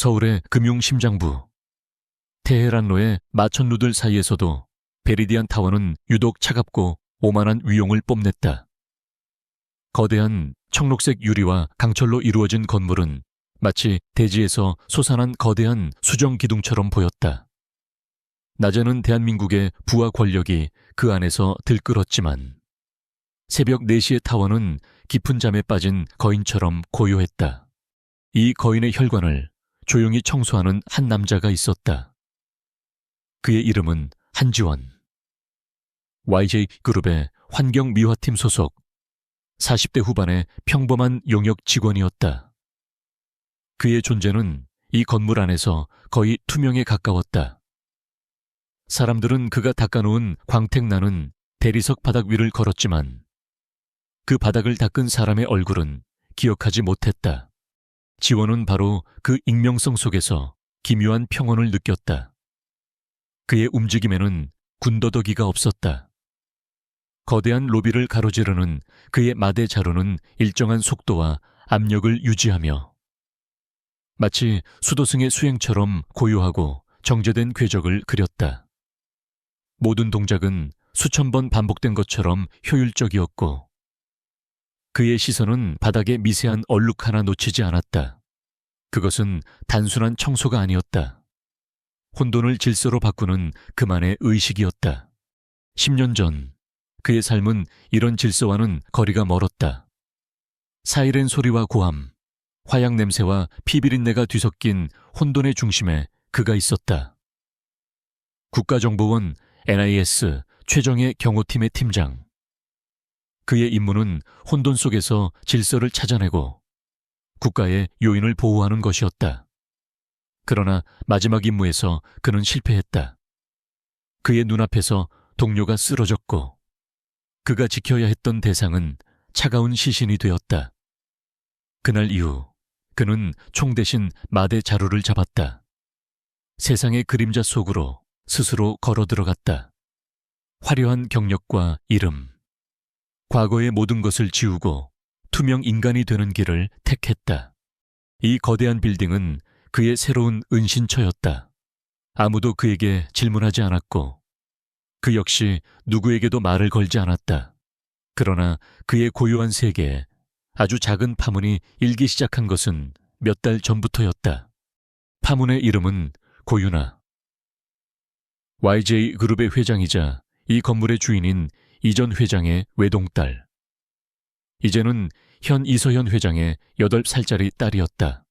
서울의 금융심장부. 테헤란로의 마천루들 사이에서도 베리디안 타워는 유독 차갑고 오만한 위용을 뽐냈다. 거대한 청록색 유리와 강철로 이루어진 건물은 마치 대지에서 솟아난 거대한 수정 기둥처럼 보였다. 낮에는 대한민국의 부와 권력이 그 안에서 들끓었지만 새벽 4시의 타워는 깊은 잠에 빠진 거인처럼 고요했다. 이 거인의 혈관을 조용히 청소하는 한 남자가 있었다. 그의 이름은 한지원. YJ그룹의 환경미화팀 소속 40대 후반의 평범한 용역 직원이었다. 그의 존재는 이 건물 안에서 거의 투명에 가까웠다. 사람들은 그가 닦아놓은 광택나는 대리석 바닥 위를 걸었지만 그 바닥을 닦은 사람의 얼굴은 기억하지 못했다. 지원은 바로 그 익명성 속에서 기묘한 평온을 느꼈다. 그의 움직임에는 군더더기가 없었다. 거대한 로비를 가로지르는 그의 마대 자루는 일정한 속도와 압력을 유지하며 마치 수도승의 수행처럼 고요하고 정제된 궤적을 그렸다. 모든 동작은 수천 번 반복된 것처럼 효율적이었고 그의 시선은 바닥에 미세한 얼룩 하나 놓치지 않았다. 그것은 단순한 청소가 아니었다. 혼돈을 질서로 바꾸는 그만의 의식이었다. 10년 전 그의 삶은 이런 질서와는 거리가 멀었다. 사이렌 소리와 고함, 화약 냄새와 피비린내가 뒤섞인 혼돈의 중심에 그가 있었다. 국가정보원 NIS 최정예 경호팀의 팀장. 그의 임무는 혼돈 속에서 질서를 찾아내고 국가의 요인을 보호하는 것이었다. 그러나 마지막 임무에서 그는 실패했다. 그의 눈앞에서 동료가 쓰러졌고 그가 지켜야 했던 대상은 차가운 시신이 되었다. 그날 이후 그는 총 대신 마대 자루를 잡았다. 세상의 그림자 속으로 스스로 걸어 들어갔다. 화려한 경력과 이름, 과거의 모든 것을 지우고 투명 인간이 되는 길을 택했다. 이 거대한 빌딩은 그의 새로운 은신처였다. 아무도 그에게 질문하지 않았고 그 역시 누구에게도 말을 걸지 않았다. 그러나 그의 고요한 세계에 아주 작은 파문이 일기 시작한 것은 몇 달 전부터였다. 파문의 이름은 고윤아. YJ그룹의 회장이자 이 건물의 주인인 이전 회장의 외동딸. 이제는 현 이서현 회장의 8살짜리 딸이었다.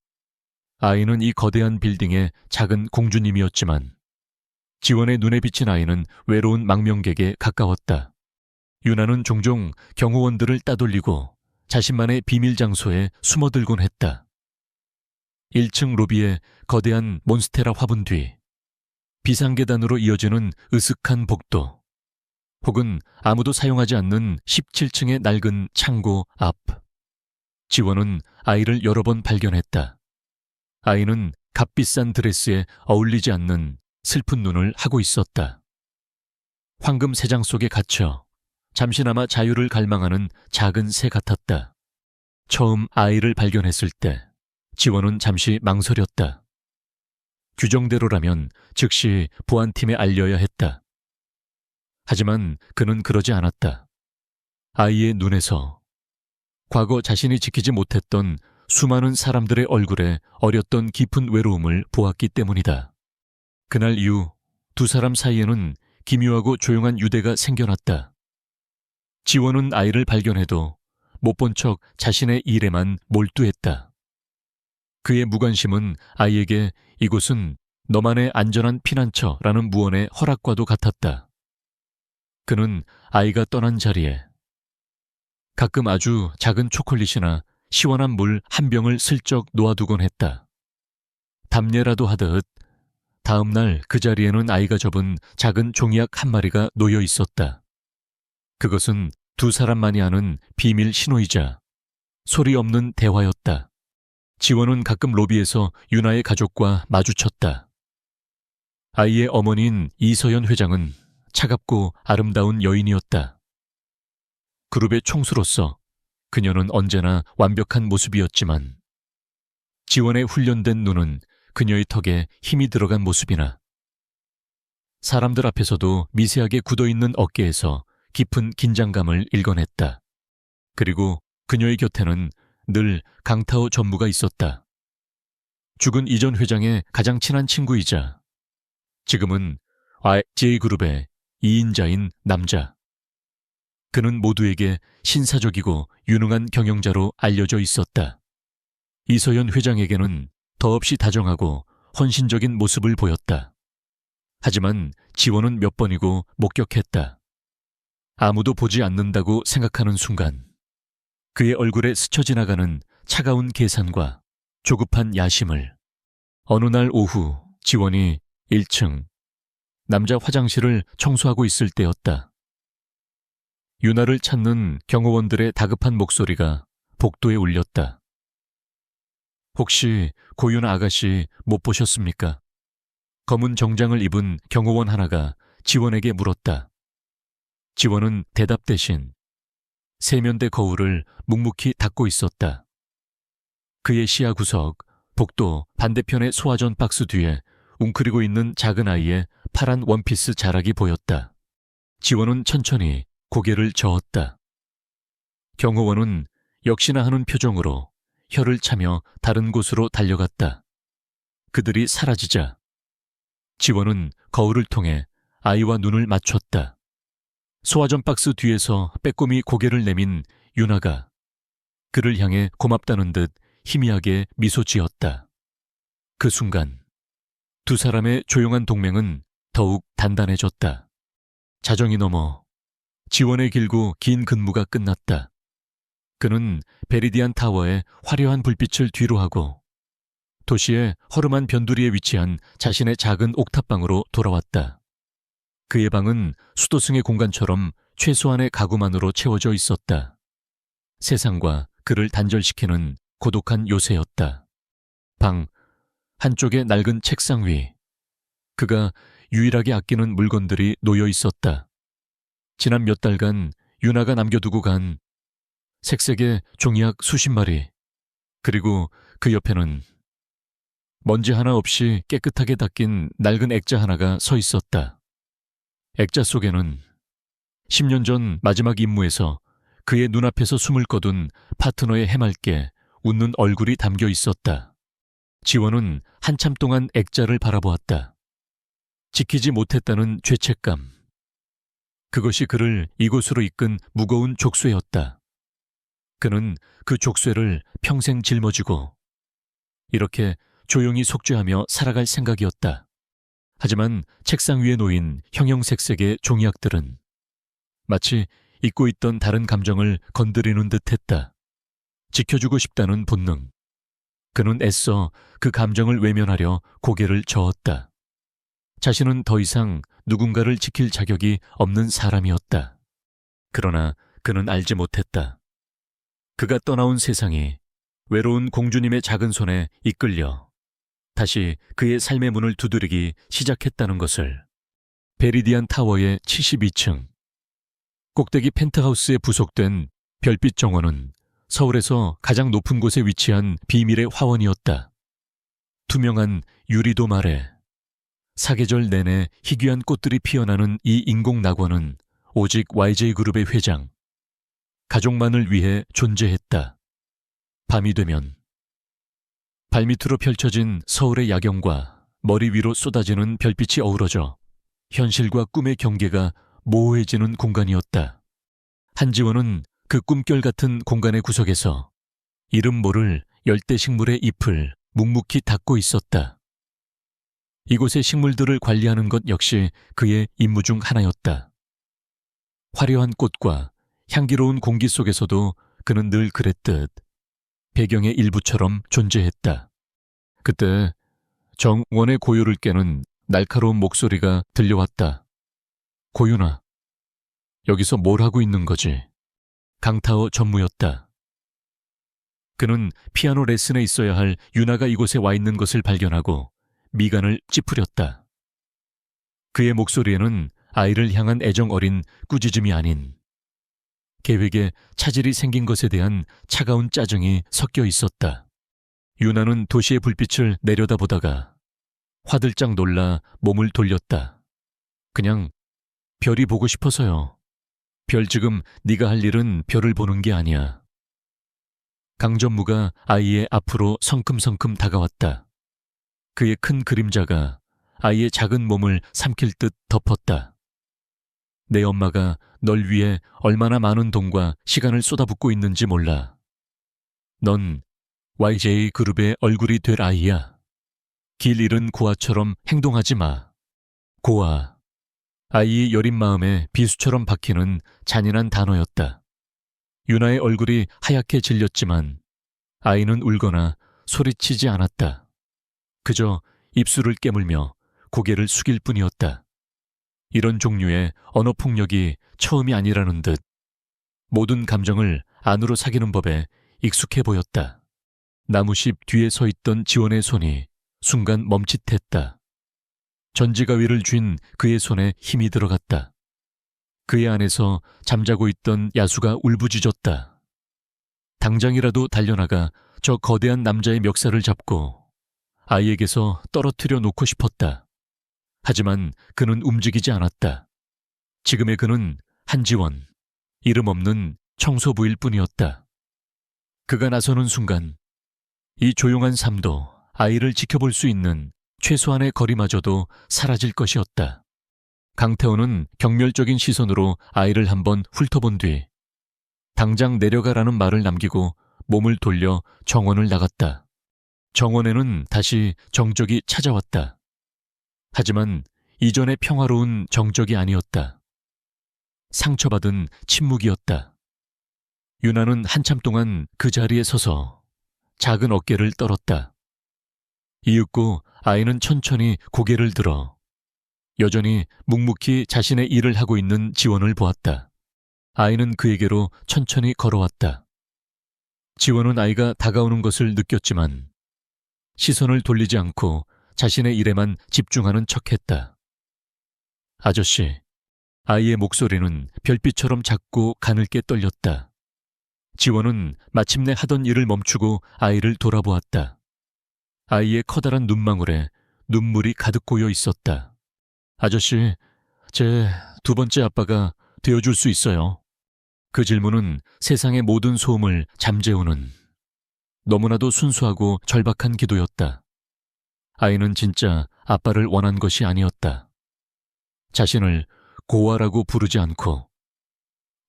아이는 이 거대한 빌딩의 작은 공주님이었지만 지원의 눈에 비친 아이는 외로운 망명객에 가까웠다. 유나는 종종 경호원들을 따돌리고 자신만의 비밀 장소에 숨어들곤 했다. 1층 로비의 거대한 몬스테라 화분 뒤, 비상계단으로 이어지는 으슥한 복도, 혹은 아무도 사용하지 않는 17층의 낡은 창고 앞. 지원은 아이를 여러 번 발견했다. 아이는 값비싼 드레스에 어울리지 않는 슬픈 눈을 하고 있었다. 황금 새장 속에 갇혀 잠시나마 자유를 갈망하는 작은 새 같았다. 처음 아이를 발견했을 때 지원은 잠시 망설였다. 규정대로라면 즉시 보안팀에 알려야 했다. 하지만 그는 그러지 않았다. 아이의 눈에서 과거 자신이 지키지 못했던 수많은 사람들의 얼굴에 어렸던 깊은 외로움을 보았기 때문이다. 그날 이후 두 사람 사이에는 기묘하고 조용한 유대가 생겨났다. 지원은 아이를 발견해도 못 본 척 자신의 일에만 몰두했다. 그의 무관심은 아이에게 이곳은 너만의 안전한 피난처라는 무언의 허락과도 같았다. 그는 아이가 떠난 자리에 가끔 아주 작은 초콜릿이나 시원한 물 한 병을 슬쩍 놓아두곤 했다. 답례라도 하듯 다음 날 그 자리에는 아이가 접은 작은 종이약 한 마리가 놓여 있었다. 그것은 두 사람만이 아는 비밀 신호이자 소리 없는 대화였다. 지원은 가끔 로비에서 유나의 가족과 마주쳤다. 아이의 어머니인 이서연 회장은 차갑고 아름다운 여인이었다. 그룹의 총수로서 그녀는 언제나 완벽한 모습이었지만 지원의 훈련된 눈은 그녀의 턱에 힘이 들어간 모습이나 사람들 앞에서도 미세하게 굳어있는 어깨에서 깊은 긴장감을 일궈냈다. 그리고 그녀의 곁에는 늘 강타오 전무가 있었다. 죽은 이전 회장의 가장 친한 친구이자 지금은 YJ그룹의 2인자인 남자. 그는 모두에게 신사적이고 유능한 경영자로 알려져 있었다. 이서연 회장에게는 더없이 다정하고 헌신적인 모습을 보였다. 하지만 지원은 몇 번이고 목격했다. 아무도 보지 않는다고 생각하는 순간 그의 얼굴에 스쳐 지나가는 차가운 계산과 조급한 야심을 어느 날 오후 지원이 1층 남자 화장실을 청소하고 있을 때였다. 유나를 찾는 경호원들의 다급한 목소리가 복도에 울렸다. 혹시 고윤아 아가씨 못 보셨습니까? 검은 정장을 입은 경호원 하나가 지원에게 물었다. 지원은 대답 대신 세면대 거울을 묵묵히 닦고 있었다. 그의 시야 구석, 복도 반대편의 소화전 박스 뒤에 웅크리고 있는 작은 아이의 파란 원피스 자락이 보였다. 지원은 천천히 고개를 저었다. 경호원은 역시나 하는 표정으로 혀를 차며 다른 곳으로 달려갔다. 그들이 사라지자 지원은 거울을 통해 아이와 눈을 맞췄다. 소화전 박스 뒤에서 빼꼼히 고개를 내민 유나가 그를 향해 고맙다는 듯 희미하게 미소 지었다. 그 순간 두 사람의 조용한 동맹은 더욱 단단해졌다. 자정이 넘어 지원의 길고 긴 근무가 끝났다. 그는 베리디안 타워의 화려한 불빛을 뒤로하고 도시의 허름한 변두리에 위치한 자신의 작은 옥탑방으로 돌아왔다. 그의 방은 수도승의 공간처럼 최소한의 가구만으로 채워져 있었다. 세상과 그를 단절시키는 고독한 요새였다. 방 한쪽의 낡은 책상 위 그가 유일하게 아끼는 물건들이 놓여 있었다. 지난 몇 달간 유나가 남겨두고 간 색색의 종이약 수십 마리, 그리고 그 옆에는 먼지 하나 없이 깨끗하게 닦인 낡은 액자 하나가 서 있었다. 액자 속에는 10년 전 마지막 임무에서 그의 눈앞에서 숨을 거둔 파트너의 해맑게 웃는 얼굴이 담겨 있었다. 지원은 한참 동안 액자를 바라보았다. 지키지 못했다는 죄책감. 그것이 그를 이곳으로 이끈 무거운 족쇄였다. 그는 그 족쇄를 평생 짊어지고 이렇게 조용히 속죄하며 살아갈 생각이었다. 하지만 책상 위에 놓인 형형색색의 종이약들은 마치 잊고 있던 다른 감정을 건드리는 듯했다. 지켜주고 싶다는 본능. 그는 애써 그 감정을 외면하려 고개를 저었다. 자신은 더 이상 누군가를 지킬 자격이 없는 사람이었다. 그러나 그는 알지 못했다. 그가 떠나온 세상이 외로운 공주님의 작은 손에 이끌려 다시 그의 삶의 문을 두드리기 시작했다는 것을. 베리디안 타워의 72층 꼭대기 펜트하우스에 부속된 별빛 정원은 서울에서 가장 높은 곳에 위치한 비밀의 화원이었다. 투명한 유리도 말에 사계절 내내 희귀한 꽃들이 피어나는 이 인공 낙원은 오직 YJ그룹의 회장, 가족만을 위해 존재했다. 밤이 되면 발밑으로 펼쳐진 서울의 야경과 머리 위로 쏟아지는 별빛이 어우러져 현실과 꿈의 경계가 모호해지는 공간이었다. 한지원은 그 꿈결 같은 공간의 구석에서 이름 모를 열대식물의 잎을 묵묵히 닦고 있었다. 이곳의 식물들을 관리하는 것 역시 그의 임무 중 하나였다. 화려한 꽃과 향기로운 공기 속에서도 그는 늘 그랬듯 배경의 일부처럼 존재했다. 그때 정원의 고요를 깨는 날카로운 목소리가 들려왔다. 고윤아, 여기서 뭘 하고 있는 거지? 강타오 전무였다. 그는 피아노 레슨에 있어야 할 유나가 이곳에 와 있는 것을 발견하고 미간을 찌푸렸다. 그의 목소리에는 아이를 향한 애정 어린 꾸짖음이 아닌 계획에 차질이 생긴 것에 대한 차가운 짜증이 섞여 있었다. 유나는 도시의 불빛을 내려다보다가 화들짝 놀라 몸을 돌렸다. 그냥 별이 보고 싶어서요. 별 지금 네가 할 일은 별을 보는 게 아니야. 강전무가 아이의 앞으로 성큼성큼 다가왔다. 그의 큰 그림자가 아이의 작은 몸을 삼킬 듯 덮었다. 내 엄마가 널 위해 얼마나 많은 돈과 시간을 쏟아붓고 있는지 몰라. 넌 YJ 그룹의 얼굴이 될 아이야. 길 잃은 고아처럼 행동하지 마. 고아. 아이의 여린 마음에 비수처럼 박히는 잔인한 단어였다. 유나의 얼굴이 하얗게 질렸지만 아이는 울거나 소리치지 않았다. 그저 입술을 깨물며 고개를 숙일 뿐이었다. 이런 종류의 언어 폭력이 처음이 아니라는 듯 모든 감정을 안으로 사귀는 법에 익숙해 보였다. 나무십 뒤에 서 있던 지원의 손이 순간 멈칫했다. 전지가위를 쥔 그의 손에 힘이 들어갔다. 그의 안에서 잠자고 있던 야수가 울부짖었다. 당장이라도 달려나가 저 거대한 남자의 멱살을 잡고 아이에게서 떨어뜨려 놓고 싶었다. 하지만 그는 움직이지 않았다. 지금의 그는 한지원, 이름 없는 청소부일 뿐이었다. 그가 나서는 순간 이 조용한 삶도 아이를 지켜볼 수 있는 최소한의 거리마저도 사라질 것이었다. 강태호는 경멸적인 시선으로 아이를 한번 훑어본 뒤 당장 내려가라는 말을 남기고 몸을 돌려 정원을 나갔다. 정원에는 다시 정적이 찾아왔다. 하지만 이전의 평화로운 정적이 아니었다. 상처받은 침묵이었다. 유나는 한참 동안 그 자리에 서서 작은 어깨를 떨었다. 이윽고 아이는 천천히 고개를 들어 여전히 묵묵히 자신의 일을 하고 있는 지원을 보았다. 아이는 그에게로 천천히 걸어왔다. 지원은 아이가 다가오는 것을 느꼈지만 시선을 돌리지 않고 자신의 일에만 집중하는 척했다. 아저씨, 아이의 목소리는 별빛처럼 작고 가늘게 떨렸다. 지원은 마침내 하던 일을 멈추고 아이를 돌아보았다. 아이의 커다란 눈망울에 눈물이 가득 고여 있었다. 아저씨, 제 두 번째 아빠가 되어줄 수 있어요? 그 질문은 세상의 모든 소음을 잠재우는 너무나도 순수하고 절박한 기도였다. 아이는 진짜 아빠를 원한 것이 아니었다. 자신을 고아라고 부르지 않고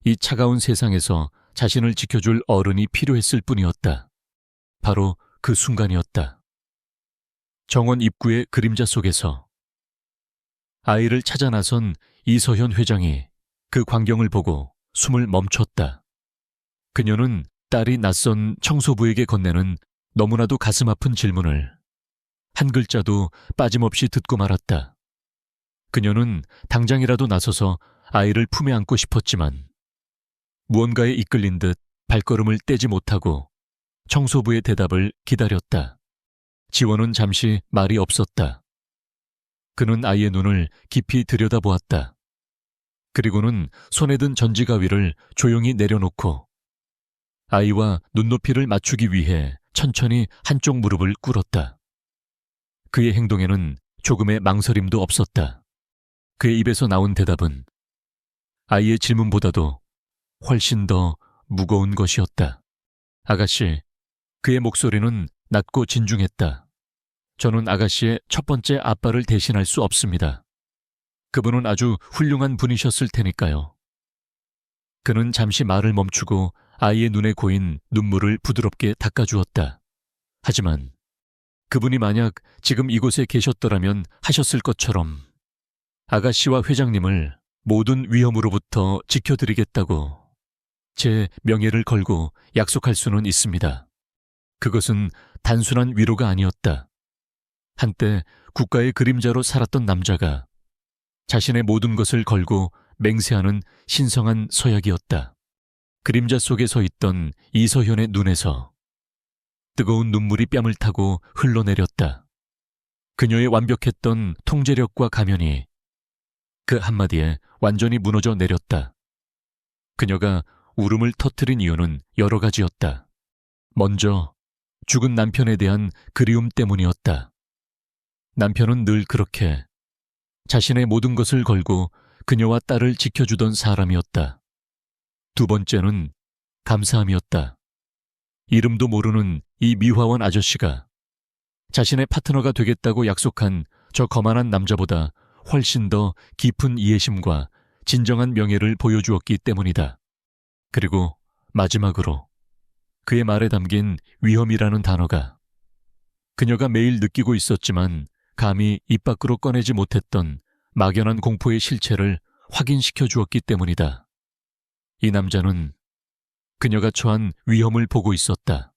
이 차가운 세상에서 자신을 지켜줄 어른이 필요했을 뿐이었다. 바로 그 순간이었다. 정원 입구의 그림자 속에서 아이를 찾아 나선 이서현 회장이 그 광경을 보고 숨을 멈췄다. 그녀는 딸이 낯선 청소부에게 건네는 너무나도 가슴 아픈 질문을 한 글자도 빠짐없이 듣고 말았다. 그녀는 당장이라도 나서서 아이를 품에 안고 싶었지만 무언가에 이끌린 듯 발걸음을 떼지 못하고 청소부의 대답을 기다렸다. 지원은 잠시 말이 없었다. 그는 아이의 눈을 깊이 들여다보았다. 그리고는 손에 든 전지가위를 조용히 내려놓고 아이와 눈높이를 맞추기 위해 천천히 한쪽 무릎을 꿇었다. 그의 행동에는 조금의 망설임도 없었다. 그의 입에서 나온 대답은 아이의 질문보다도 훨씬 더 무거운 것이었다. 아가씨, 그의 목소리는 낮고 진중했다. 저는 아가씨의 첫 번째 아빠를 대신할 수 없습니다. 그분은 아주 훌륭한 분이셨을 테니까요. 그는 잠시 말을 멈추고 아이의 눈에 고인 눈물을 부드럽게 닦아주었다. 하지만 그분이 만약 지금 이곳에 계셨더라면 하셨을 것처럼 아가씨와 회장님을 모든 위험으로부터 지켜드리겠다고 제 명예를 걸고 약속할 수는 있습니다. 그것은 단순한 위로가 아니었다. 한때 국가의 그림자로 살았던 남자가 자신의 모든 것을 걸고 맹세하는 신성한 서약이었다. 그림자 속에 서 있던 이서현의 눈에서 뜨거운 눈물이 뺨을 타고 흘러내렸다. 그녀의 완벽했던 통제력과 가면이 그 한마디에 완전히 무너져 내렸다. 그녀가 울음을 터뜨린 이유는 여러 가지였다. 먼저 죽은 남편에 대한 그리움 때문이었다. 남편은 늘 그렇게 자신의 모든 것을 걸고 그녀와 딸을 지켜주던 사람이었다. 두 번째는 감사함이었다. 이름도 모르는 이 미화원 아저씨가 자신의 파트너가 되겠다고 약속한 저 거만한 남자보다 훨씬 더 깊은 이해심과 진정한 명예를 보여주었기 때문이다. 그리고 마지막으로 그의 말에 담긴 위험이라는 단어가 그녀가 매일 느끼고 있었지만 감히 입 밖으로 꺼내지 못했던 막연한 공포의 실체를 확인시켜 주었기 때문이다. 이 남자는 그녀가 처한 위험을 보고 있었다.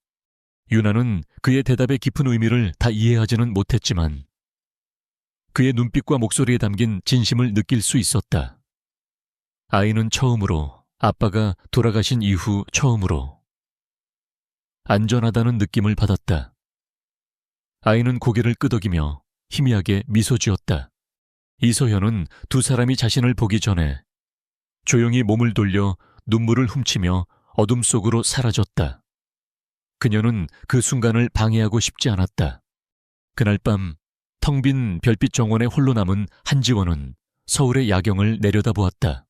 유나는 그의 대답의 깊은 의미를 다 이해하지는 못했지만 그의 눈빛과 목소리에 담긴 진심을 느낄 수 있었다. 아이는 처음으로, 아빠가 돌아가신 이후 처음으로 안전하다는 느낌을 받았다. 아이는 고개를 끄덕이며 희미하게 미소 지었다. 이소현은 두 사람이 자신을 보기 전에 조용히 몸을 돌려 눈물을 훔치며 어둠 속으로 사라졌다. 그녀는 그 순간을 방해하고 싶지 않았다. 그날 밤 텅 빈 별빛 정원에 홀로 남은 한지원은 서울의 야경을 내려다보았다.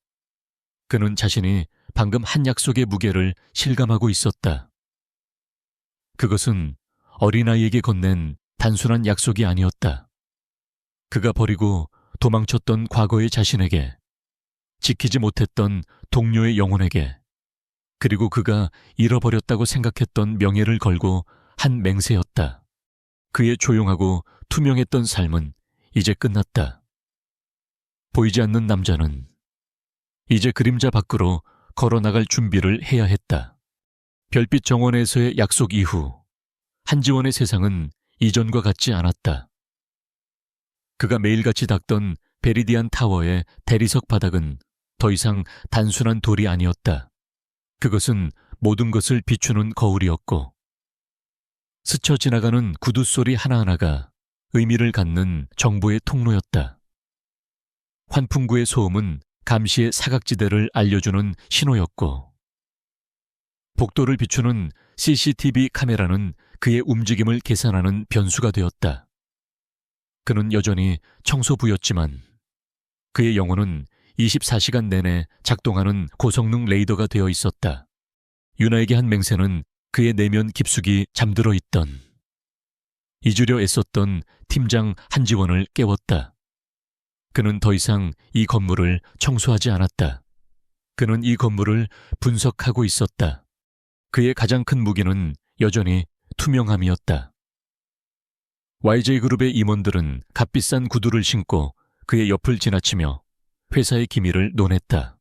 그는 자신이 방금 한 약속의 무게를 실감하고 있었다. 그것은 어린아이에게 건넨 단순한 약속이 아니었다. 그가 버리고 도망쳤던 과거의 자신에게, 지키지 못했던 동료의 영혼에게, 그리고 그가 잃어버렸다고 생각했던 명예를 걸고 한 맹세였다. 그의 조용하고 투명했던 삶은 이제 끝났다. 보이지 않는 남자는 이제 그림자 밖으로 걸어나갈 준비를 해야 했다. 별빛 정원에서의 약속 이후 한지원의 세상은 이전과 같지 않았다. 그가 매일같이 닦던 베리디안 타워의 대리석 바닥은 더 이상 단순한 돌이 아니었다. 그것은 모든 것을 비추는 거울이었고 스쳐 지나가는 구두 소리 하나하나가 의미를 갖는 정보의 통로였다. 환풍구의 소음은 감시의 사각지대를 알려주는 신호였고 복도를 비추는 CCTV 카메라는 그의 움직임을 계산하는 변수가 되었다. 그는 여전히 청소부였지만 그의 영혼은 24시간 내내 작동하는 고성능 레이더가 되어 있었다. 유나에게 한 맹세는 그의 내면 깊숙이 잠들어 있던, 잊으려 애썼던 팀장 한지원을 깨웠다. 그는 더 이상 이 건물을 청소하지 않았다. 그는 이 건물을 분석하고 있었다. 그의 가장 큰 무기는 여전히 투명함이었다. YJ그룹의 임원들은 값비싼 구두를 신고 그의 옆을 지나치며 회사의 기밀을 논했다.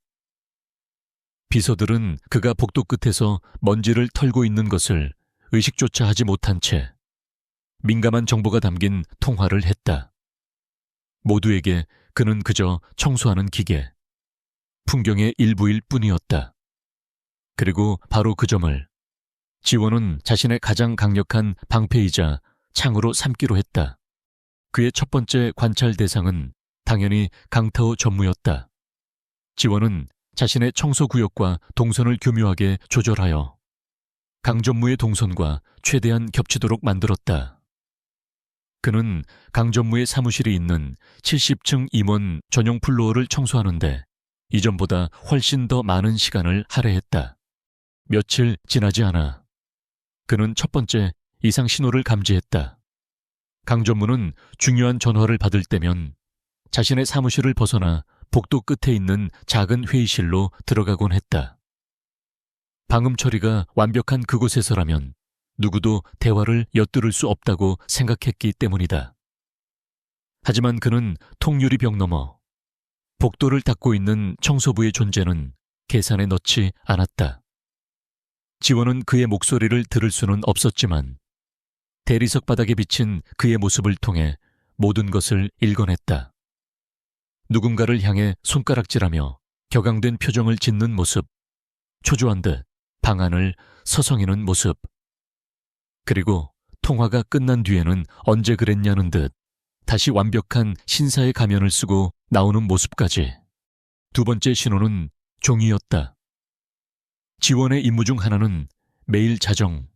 비서들은 그가 복도 끝에서 먼지를 털고 있는 것을 의식조차 하지 못한 채 민감한 정보가 담긴 통화를 했다. 모두에게 그는 그저 청소하는 기계, 풍경의 일부일 뿐이었다. 그리고 바로 그 점을 지원은 자신의 가장 강력한 방패이자 창으로 삼기로 했다. 그의 첫 번째 관찰 대상은 당연히 강타오 전무였다. 지원은 자신의 청소구역과 동선을 교묘하게 조절하여 강 전무의 동선과 최대한 겹치도록 만들었다. 그는 강 전무의 사무실이 있는 70층 임원 전용 플로어를 청소하는데 이전보다 훨씬 더 많은 시간을 할애했다. 며칠 지나지 않아 그는 첫 번째 이상 신호를 감지했다. 강 전무는 중요한 전화를 받을 때면 자신의 사무실을 벗어나 복도 끝에 있는 작은 회의실로 들어가곤 했다. 방음 처리가 완벽한 그곳에서라면 누구도 대화를 엿들을 수 없다고 생각했기 때문이다. 하지만 그는 통유리벽 너머 복도를 닦고 있는 청소부의 존재는 계산에 넣지 않았다. 지원은 그의 목소리를 들을 수는 없었지만 대리석 바닥에 비친 그의 모습을 통해 모든 것을 읽어냈다. 누군가를 향해 손가락질하며 격앙된 표정을 짓는 모습, 초조한 듯 방안을 서성이는 모습, 그리고 통화가 끝난 뒤에는 언제 그랬냐는 듯 다시 완벽한 신사의 가면을 쓰고 나오는 모습까지. 두 번째 신호는 종이였다. 지원의 임무 중 하나는 매일 자정,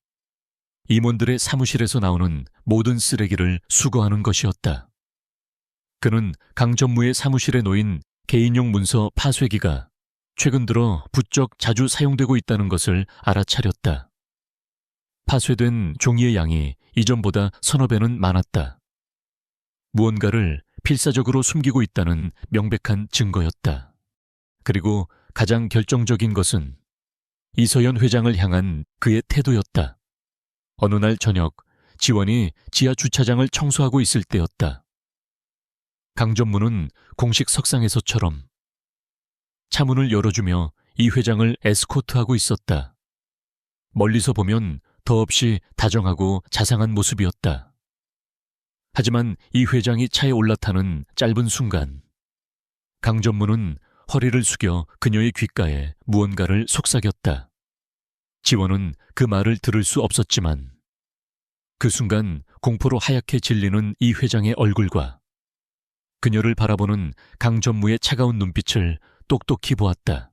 임원들의 사무실에서 나오는 모든 쓰레기를 수거하는 것이었다. 그는 강 전무의 사무실에 놓인 개인용 문서 파쇄기가 최근 들어 부쩍 자주 사용되고 있다는 것을 알아차렸다. 파쇄된 종이의 양이 이전보다 서너 배는 많았다. 무언가를 필사적으로 숨기고 있다는 명백한 증거였다. 그리고 가장 결정적인 것은 이서연 회장을 향한 그의 태도였다. 어느 날 저녁, 지원이 지하 주차장을 청소하고 있을 때였다. 강 전무는 공식 석상에서처럼 차문을 열어주며 이 회장을 에스코트하고 있었다. 멀리서 보면 더없이 다정하고 자상한 모습이었다. 하지만 이 회장이 차에 올라타는 짧은 순간, 강 전무는 허리를 숙여 그녀의 귓가에 무언가를 속삭였다. 지원은 그 말을 들을 수 없었지만 그 순간 공포로 하얗게 질리는 이 회장의 얼굴과 그녀를 바라보는 강 전무의 차가운 눈빛을 똑똑히 보았다.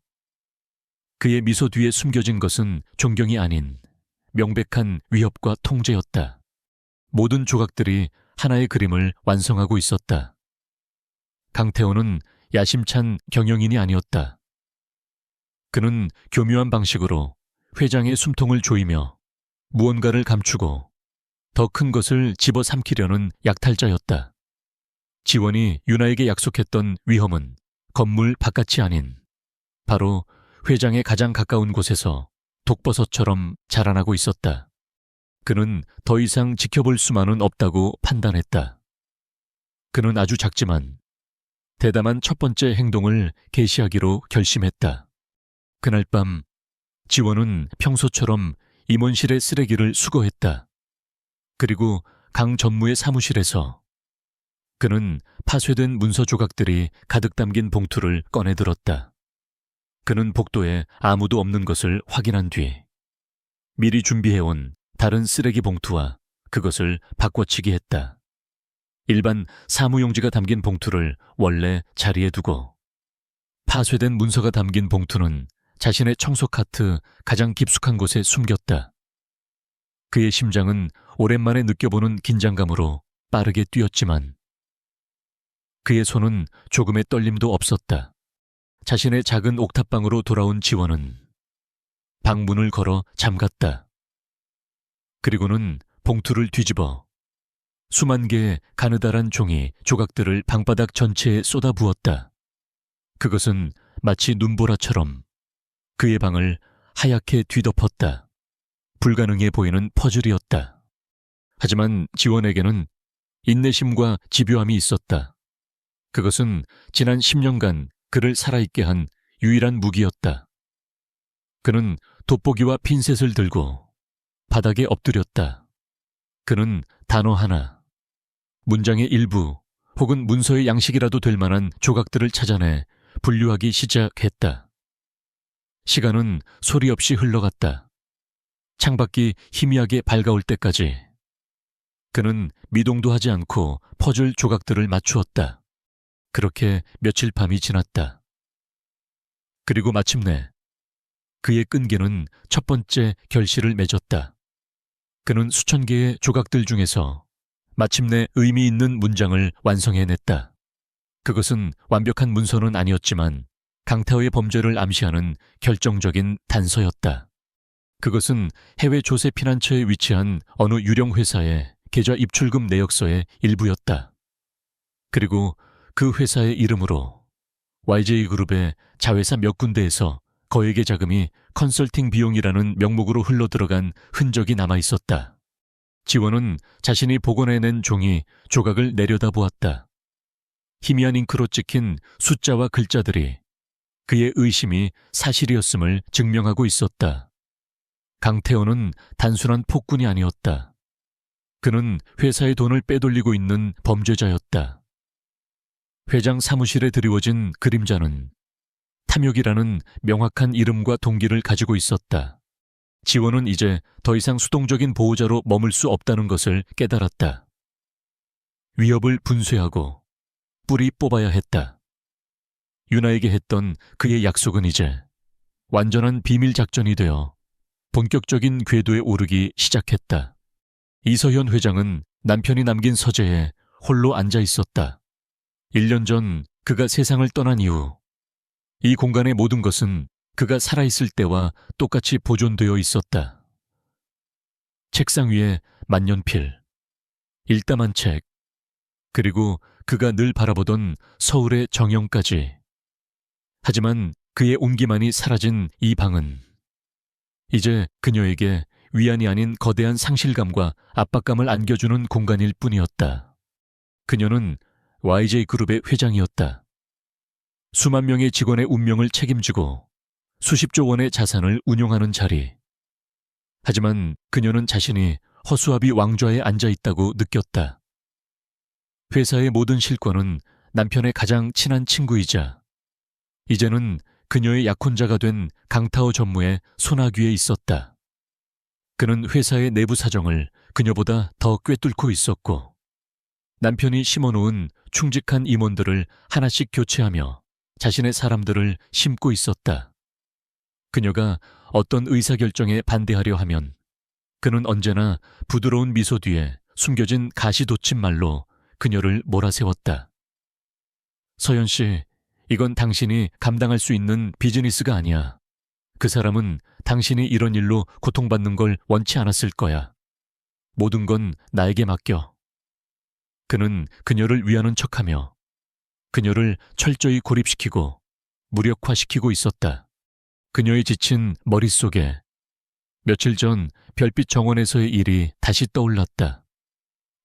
그의 미소 뒤에 숨겨진 것은 존경이 아닌 명백한 위협과 통제였다. 모든 조각들이 하나의 그림을 완성하고 있었다. 강태호는 야심찬 경영인이 아니었다. 그는 교묘한 방식으로 회장의 숨통을 조이며 무언가를 감추고 더 큰 것을 집어삼키려는 약탈자였다. 지원이 유나에게 약속했던 위험은 건물 바깥이 아닌 바로 회장의 가장 가까운 곳에서 독버섯처럼 자라나고 있었다. 그는 더 이상 지켜볼 수만은 없다고 판단했다. 그는 아주 작지만 대담한 첫 번째 행동을 개시하기로 결심했다. 그날 밤 지원은 평소처럼 임원실의 쓰레기를 수거했다. 그리고 강 전무의 사무실에서 그는 파쇄된 문서 조각들이 가득 담긴 봉투를 꺼내 들었다. 그는 복도에 아무도 없는 것을 확인한 뒤 미리 준비해온 다른 쓰레기 봉투와 그것을 바꿔치기 했다. 일반 사무용지가 담긴 봉투를 원래 자리에 두고 파쇄된 문서가 담긴 봉투는 자신의 청소 카트 가장 깊숙한 곳에 숨겼다. 그의 심장은 오랜만에 느껴보는 긴장감으로 빠르게 뛰었지만 그의 손은 조금의 떨림도 없었다. 자신의 작은 옥탑방으로 돌아온 지원은 방문을 걸어 잠갔다. 그리고는 봉투를 뒤집어 수만 개의 가느다란 종이 조각들을 방바닥 전체에 쏟아부었다. 그것은 마치 눈보라처럼 그의 방을 하얗게 뒤덮었다. 불가능해 보이는 퍼즐이었다. 하지만 지원에게는 인내심과 집요함이 있었다. 그것은 지난 10년간 그를 살아있게 한 유일한 무기였다. 그는 돋보기와 핀셋을 들고 바닥에 엎드렸다. 그는 단어 하나, 문장의 일부 혹은 문서의 양식이라도 될 만한 조각들을 찾아내 분류하기 시작했다. 시간은 소리 없이 흘러갔다. 창밖이 희미하게 밝아올 때까지 그는 미동도 하지 않고 퍼즐 조각들을 맞추었다. 그렇게 며칠 밤이 지났다. 그리고 마침내 그의 끈기는 첫 번째 결실을 맺었다. 그는 수천 개의 조각들 중에서 마침내 의미 있는 문장을 완성해냈다. 그것은 완벽한 문서는 아니었지만 강태호의 범죄를 암시하는 결정적인 단서였다. 그것은 해외 조세 피난처에 위치한 어느 유령 회사의 계좌 입출금 내역서의 일부였다. 그리고 그 회사의 이름으로 YJ그룹의 자회사 몇 군데에서 거액의 자금이 컨설팅 비용이라는 명목으로 흘러들어간 흔적이 남아있었다. 지원은 자신이 복원해낸 종이 조각을 내려다보았다. 희미한 잉크로 찍힌 숫자와 글자들이 그의 의심이 사실이었음을 증명하고 있었다. 강태호는 단순한 폭군이 아니었다. 그는 회사의 돈을 빼돌리고 있는 범죄자였다. 회장 사무실에 드리워진 그림자는 탐욕이라는 명확한 이름과 동기를 가지고 있었다. 지원은 이제 더 이상 수동적인 보호자로 머물 수 없다는 것을 깨달았다. 위협을 분쇄하고 뿌리 뽑아야 했다. 유나에게 했던 그의 약속은 이제 완전한 비밀 작전이 되어 본격적인 궤도에 오르기 시작했다. 이서현 회장은 남편이 남긴 서재에 홀로 앉아 있었다. 1년 전 그가 세상을 떠난 이후 이 공간의 모든 것은 그가 살아있을 때와 똑같이 보존되어 있었다. 책상 위에 만년필, 일담한 책, 그리고 그가 늘 바라보던 서울의 정형까지. 하지만 그의 온기만이 사라진 이 방은 이제 그녀에게 위안이 아닌 거대한 상실감과 압박감을 안겨주는 공간일 뿐이었다. 그녀는 YJ그룹의 회장이었다. 수만 명의 직원의 운명을 책임지고 수십조 원의 자산을 운용하는 자리. 하지만 그녀는 자신이 허수아비 왕좌에 앉아 있다고 느꼈다. 회사의 모든 실권은 남편의 가장 친한 친구이자 이제는 그녀의 약혼자가 된 강타오 전무의 손아귀에 있었다. 그는 회사의 내부 사정을 그녀보다 더 꿰뚫고 있었고 남편이 심어놓은 충직한 임원들을 하나씩 교체하며 자신의 사람들을 심고 있었다. 그녀가 어떤 의사결정에 반대하려 하면 그는 언제나 부드러운 미소 뒤에 숨겨진 가시돋친 말로 그녀를 몰아세웠다. 서연 씨, 이건 당신이 감당할 수 있는 비즈니스가 아니야. 그 사람은 당신이 이런 일로 고통받는 걸 원치 않았을 거야. 모든 건 나에게 맡겨. 그는 그녀를 위하는 척하며 그녀를 철저히 고립시키고 무력화시키고 있었다. 그녀의 지친 머릿속에 며칠 전 별빛 정원에서의 일이 다시 떠올랐다.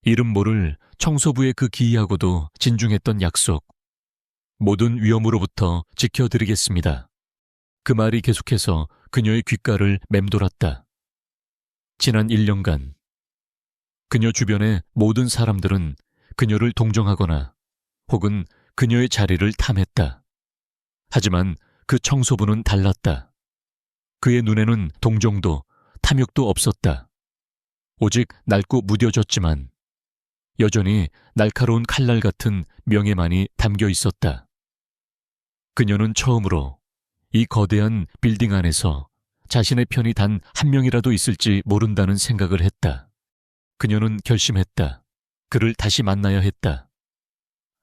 이름 모를 청소부의 그 기이하고도 진중했던 약속. 모든 위험으로부터 지켜드리겠습니다. 그 말이 계속해서 그녀의 귓가를 맴돌았다. 지난 1년간 그녀 주변의 모든 사람들은 그녀를 동정하거나 혹은 그녀의 자리를 탐했다. 하지만 그 청소부는 달랐다. 그의 눈에는 동정도 탐욕도 없었다. 오직 낡고 무뎌졌지만 여전히 날카로운 칼날 같은 명예만이 담겨 있었다. 그녀는 처음으로 이 거대한 빌딩 안에서 자신의 편이 단 한 명이라도 있을지 모른다는 생각을 했다. 그녀는 결심했다. 그를 다시 만나야 했다.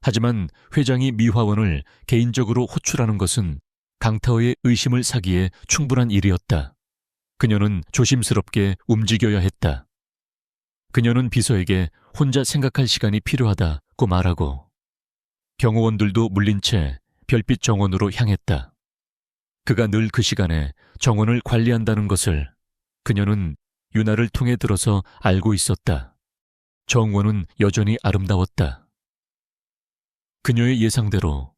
하지만 회장이 미화원을 개인적으로 호출하는 것은 강타오의 의심을 사기에 충분한 일이었다. 그녀는 조심스럽게 움직여야 했다. 그녀는 비서에게 혼자 생각할 시간이 필요하다고 말하고 경호원들도 물린 채 별빛 정원으로 향했다. 그가 늘 그 시간에 정원을 관리한다는 것을 그녀는 유나를 통해 들어서 알고 있었다. 정원은 여전히 아름다웠다. 그녀의 예상대로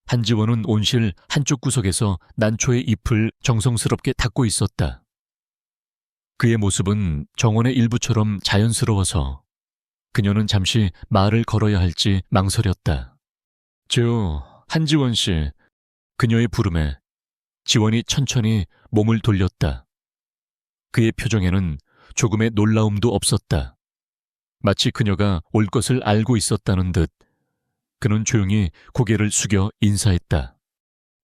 한지원은 온실 한쪽 구석에서 난초의 잎을 정성스럽게 닦고 있었다. 그의 모습은 정원의 일부처럼 자연스러워서 그녀는 잠시 말을 걸어야 할지 망설였다. 한지원 씨. 그녀의 부름에 지원이 천천히 몸을 돌렸다. 그의 표정에는 조금의 놀라움도 없었다. 마치 그녀가 올 것을 알고 있었다는 듯 그는 조용히 고개를 숙여 인사했다.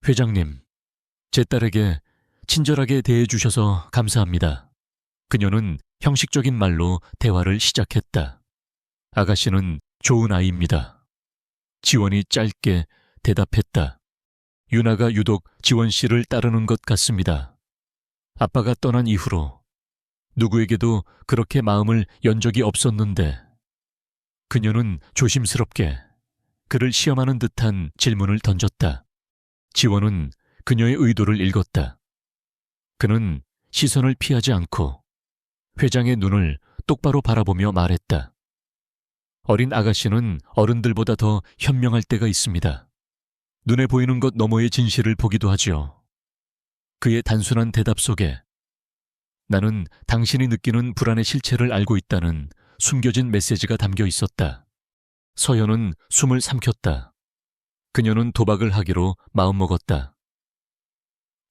회장님, 제 딸에게 친절하게 대해주셔서 감사합니다. 그녀는 형식적인 말로 대화를 시작했다. 아가씨는 좋은 아이입니다. 지원이 짧게 대답했다. 유나가 유독 지원 씨를 따르는 것 같습니다. 아빠가 떠난 이후로 누구에게도 그렇게 마음을 연 적이 없었는데 그녀는 조심스럽게 그를 시험하는 듯한 질문을 던졌다. 지원은 그녀의 의도를 읽었다. 그는 시선을 피하지 않고 회장의 눈을 똑바로 바라보며 말했다. 어린 아가씨는 어른들보다 더 현명할 때가 있습니다. 눈에 보이는 것 너머의 진실을 보기도 하지요. 그의 단순한 대답 속에 나는 당신이 느끼는 불안의 실체를 알고 있다는 숨겨진 메시지가 담겨 있었다. 서연은 숨을 삼켰다. 그녀는 도박을 하기로 마음먹었다.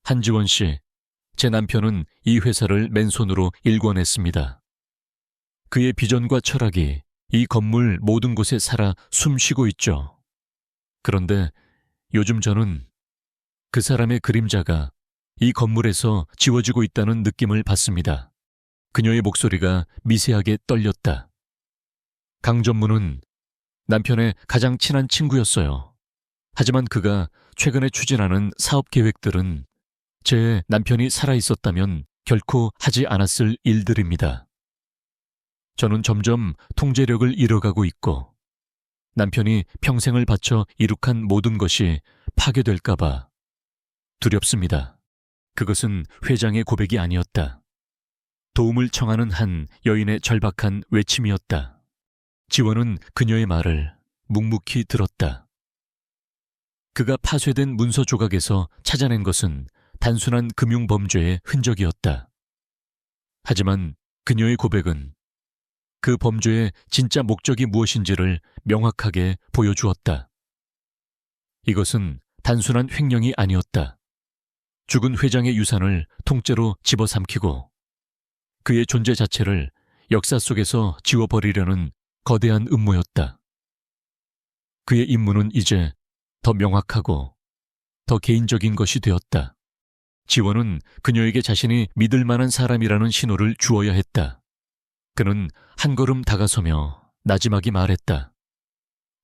한지원 씨, 제 남편은 이 회사를 맨손으로 일궈냈습니다. 그의 비전과 철학이 이 건물 모든 곳에 살아 숨쉬고 있죠. 그런데 요즘 저는 그 사람의 그림자가 이 건물에서 지워지고 있다는 느낌을 받습니다. 그녀의 목소리가 미세하게 떨렸다. 강전무는 남편의 가장 친한 친구였어요. 하지만 그가 최근에 추진하는 사업 계획들은 제 남편이 살아있었다면 결코 하지 않았을 일들입니다. 저는 점점 통제력을 잃어가고 있고 남편이 평생을 바쳐 이룩한 모든 것이 파괴될까봐 두렵습니다. 그것은 회장의 고백이 아니었다. 도움을 청하는 한 여인의 절박한 외침이었다. 지원은 그녀의 말을 묵묵히 들었다. 그가 파쇄된 문서 조각에서 찾아낸 것은 단순한 금융범죄의 흔적이었다. 하지만 그녀의 고백은 그 범죄의 진짜 목적이 무엇인지를 명확하게 보여주었다. 이것은 단순한 횡령이 아니었다. 죽은 회장의 유산을 통째로 집어삼키고 그의 존재 자체를 역사 속에서 지워버리려는 거대한 음모였다. 그의 임무는 이제 더 명확하고 더 개인적인 것이 되었다. 지원은 그녀에게 자신이 믿을 만한 사람이라는 신호를 주어야 했다. 그는 한 걸음 다가서며 나지막이 말했다.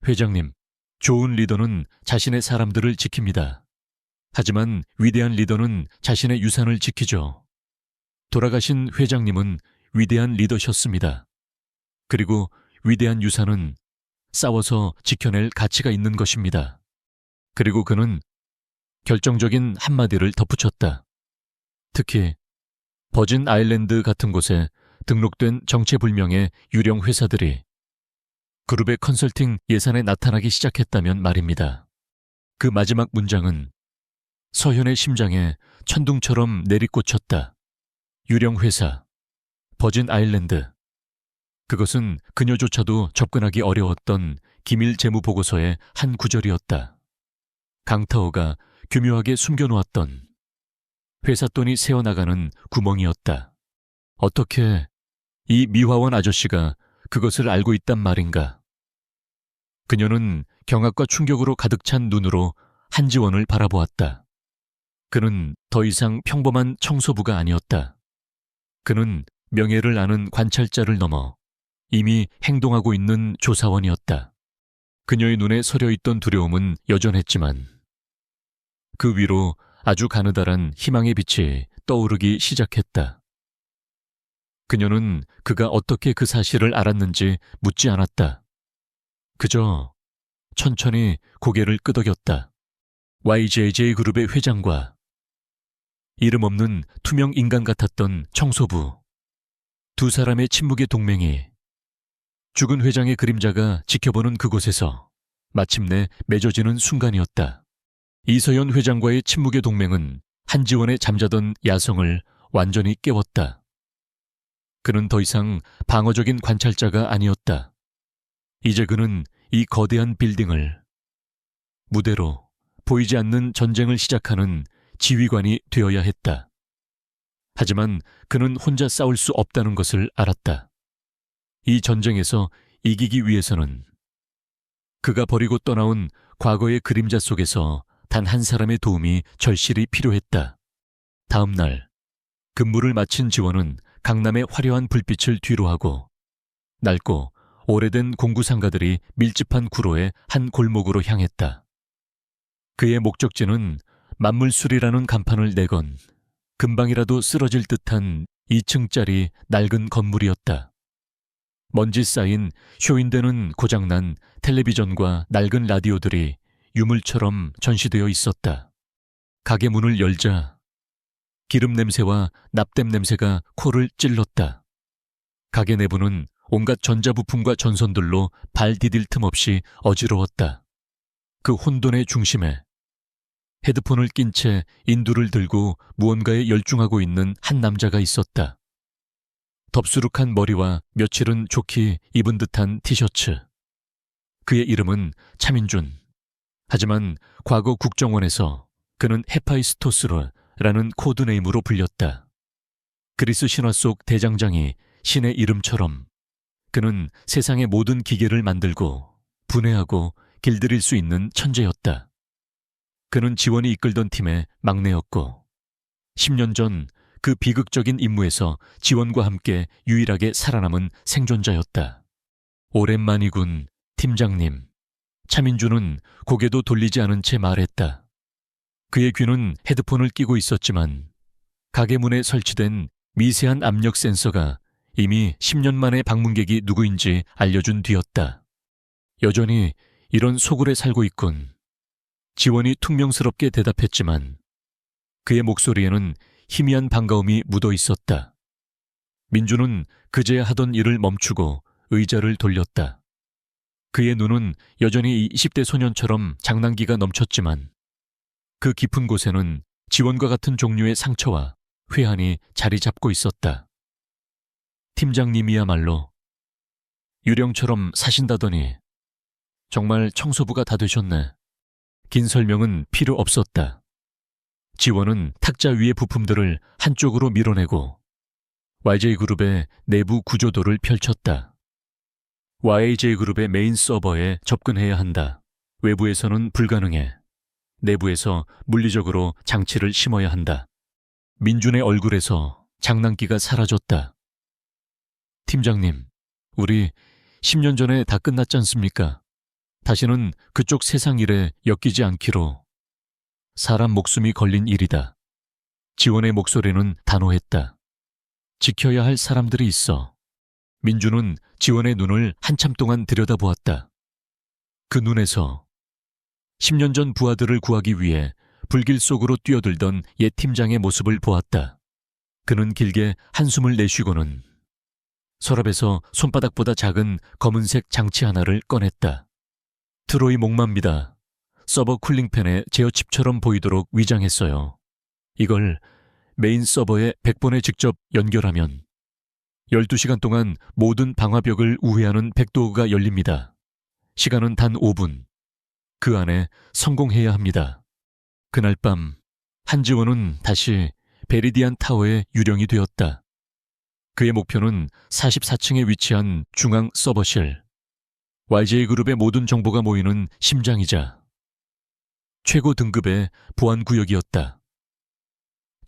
회장님, 좋은 리더는 자신의 사람들을 지킵니다. 하지만 위대한 리더는 자신의 유산을 지키죠. 돌아가신 회장님은 위대한 리더셨습니다. 그리고 위대한 유산은 싸워서 지켜낼 가치가 있는 것입니다. 그리고 그는 결정적인 한마디를 덧붙였다. 특히 버진 아일랜드 같은 곳에 등록된 정체불명의 유령 회사들이 그룹의 컨설팅 예산에 나타나기 시작했다면 말입니다. 그 마지막 문장은 서현의 심장에 천둥처럼 내리꽂혔다. 유령 회사, 버진 아일랜드. 그것은 그녀조차도 접근하기 어려웠던 기밀 재무 보고서의 한 구절이었다. 강타오가 교묘하게 숨겨놓았던 회사 돈이 새어나가는 구멍이었다. 어떻게 이 미화원 아저씨가 그것을 알고 있단 말인가? 그녀는 경악과 충격으로 가득 찬 눈으로 한지원을 바라보았다. 그는 더 이상 평범한 청소부가 아니었다. 그는 명예를 아는 관찰자를 넘어 이미 행동하고 있는 조사원이었다. 그녀의 눈에 서려있던 두려움은 여전했지만 그 위로 아주 가느다란 희망의 빛이 떠오르기 시작했다. 그녀는 그가 어떻게 그 사실을 알았는지 묻지 않았다. 그저 천천히 고개를 끄덕였다. YJJ 그룹의 회장과 이름 없는 투명 인간 같았던 청소부. 두 사람의 침묵의 동맹이 죽은 회장의 그림자가 지켜보는 그곳에서 마침내 맺어지는 순간이었다. 이서연 회장과의 침묵의 동맹은 한지원의 잠자던 야성을 완전히 깨웠다. 그는 더 이상 방어적인 관찰자가 아니었다. 이제 그는 이 거대한 빌딩을 무대로 보이지 않는 전쟁을 시작하는 지휘관이 되어야 했다. 하지만 그는 혼자 싸울 수 없다는 것을 알았다. 이 전쟁에서 이기기 위해서는 그가 버리고 떠나온 과거의 그림자 속에서 단 한 사람의 도움이 절실히 필요했다. 다음 날 근무를 마친 지원은 강남의 화려한 불빛을 뒤로하고 낡고 오래된 공구상가들이 밀집한 구로의 한 골목으로 향했다. 그의 목적지는 만물술이라는 간판을 내건 금방이라도 쓰러질 듯한 2층짜리 낡은 건물이었다. 먼지 쌓인 쇼윈되는 고장난 텔레비전과 낡은 라디오들이 유물처럼 전시되어 있었다. 가게 문을 열자 기름 냄새와 납땜 냄새가 코를 찔렀다. 가게 내부는 온갖 전자부품과 전선들로 발 디딜 틈 없이 어지러웠다. 그 혼돈의 중심에 헤드폰을 낀 채 인두를 들고 무언가에 열중하고 있는 한 남자가 있었다. 덥수룩한 머리와 며칠은 좋게 입은 듯한 티셔츠. 그의 이름은 차민준. 하지만 과거 국정원에서 그는 헤파이스토스라는 코드네임으로 불렸다. 그리스 신화 속 대장장이 신의 이름처럼 그는 세상의 모든 기계를 만들고 분해하고 길들일 수 있는 천재였다. 그는 지원이 이끌던 팀의 막내였고 10년 전 그 비극적인 임무에서 지원과 함께 유일하게 살아남은 생존자였다. 오랜만이군, 팀장님. 차민주는 고개도 돌리지 않은 채 말했다. 그의 귀는 헤드폰을 끼고 있었지만 가게 문에 설치된 미세한 압력 센서가 이미 10년 만에 방문객이 누구인지 알려준 뒤였다. 여전히 이런 소굴에 살고 있군. 지원이 퉁명스럽게 대답했지만 그의 목소리에는 희미한 반가움이 묻어 있었다. 민주는 그제야 하던 일을 멈추고 의자를 돌렸다. 그의 눈은 여전히 20대 소년처럼 장난기가 넘쳤지만 그 깊은 곳에는 지원과 같은 종류의 상처와 회한이 자리 잡고 있었다. 팀장님이야말로 유령처럼 사신다더니 정말 청소부가 다 되셨네. 긴 설명은 필요 없었다. 지원은 탁자 위의 부품들을 한쪽으로 밀어내고 YJ그룹의 내부 구조도를 펼쳤다. YJ그룹의 메인 서버에 접근해야 한다. 외부에서는 불가능해. 내부에서 물리적으로 장치를 심어야 한다. 민준의 얼굴에서 장난기가 사라졌다. 팀장님, 우리 10년 전에 다 끝났지 않습니까? 다시는 그쪽 세상 일에 엮이지 않기로. 사람 목숨이 걸린 일이다. 지원의 목소리는 단호했다. 지켜야 할 사람들이 있어. 민주는 지원의 눈을 한참 동안 들여다보았다. 그 눈에서 10년 전 부하들을 구하기 위해 불길 속으로 뛰어들던 옛 팀장의 모습을 보았다. 그는 길게 한숨을 내쉬고는 서랍에서 손바닥보다 작은 검은색 장치 하나를 꺼냈다. 트로이 목마입니다. 서버 쿨링팬에 제어칩처럼 보이도록 위장했어요. 이걸 메인 서버에 100번에 직접 연결하면 12시간 동안 모든 방화벽을 우회하는 백도어가 열립니다. 시간은 단 5분. 그 안에 성공해야 합니다. 그날 밤 한지원은 다시 베리디안 타워의 유령이 되었다. 그의 목표는 44층에 위치한 중앙 서버실, YJ그룹의 모든 정보가 모이는 심장이자 최고 등급의 보안구역이었다.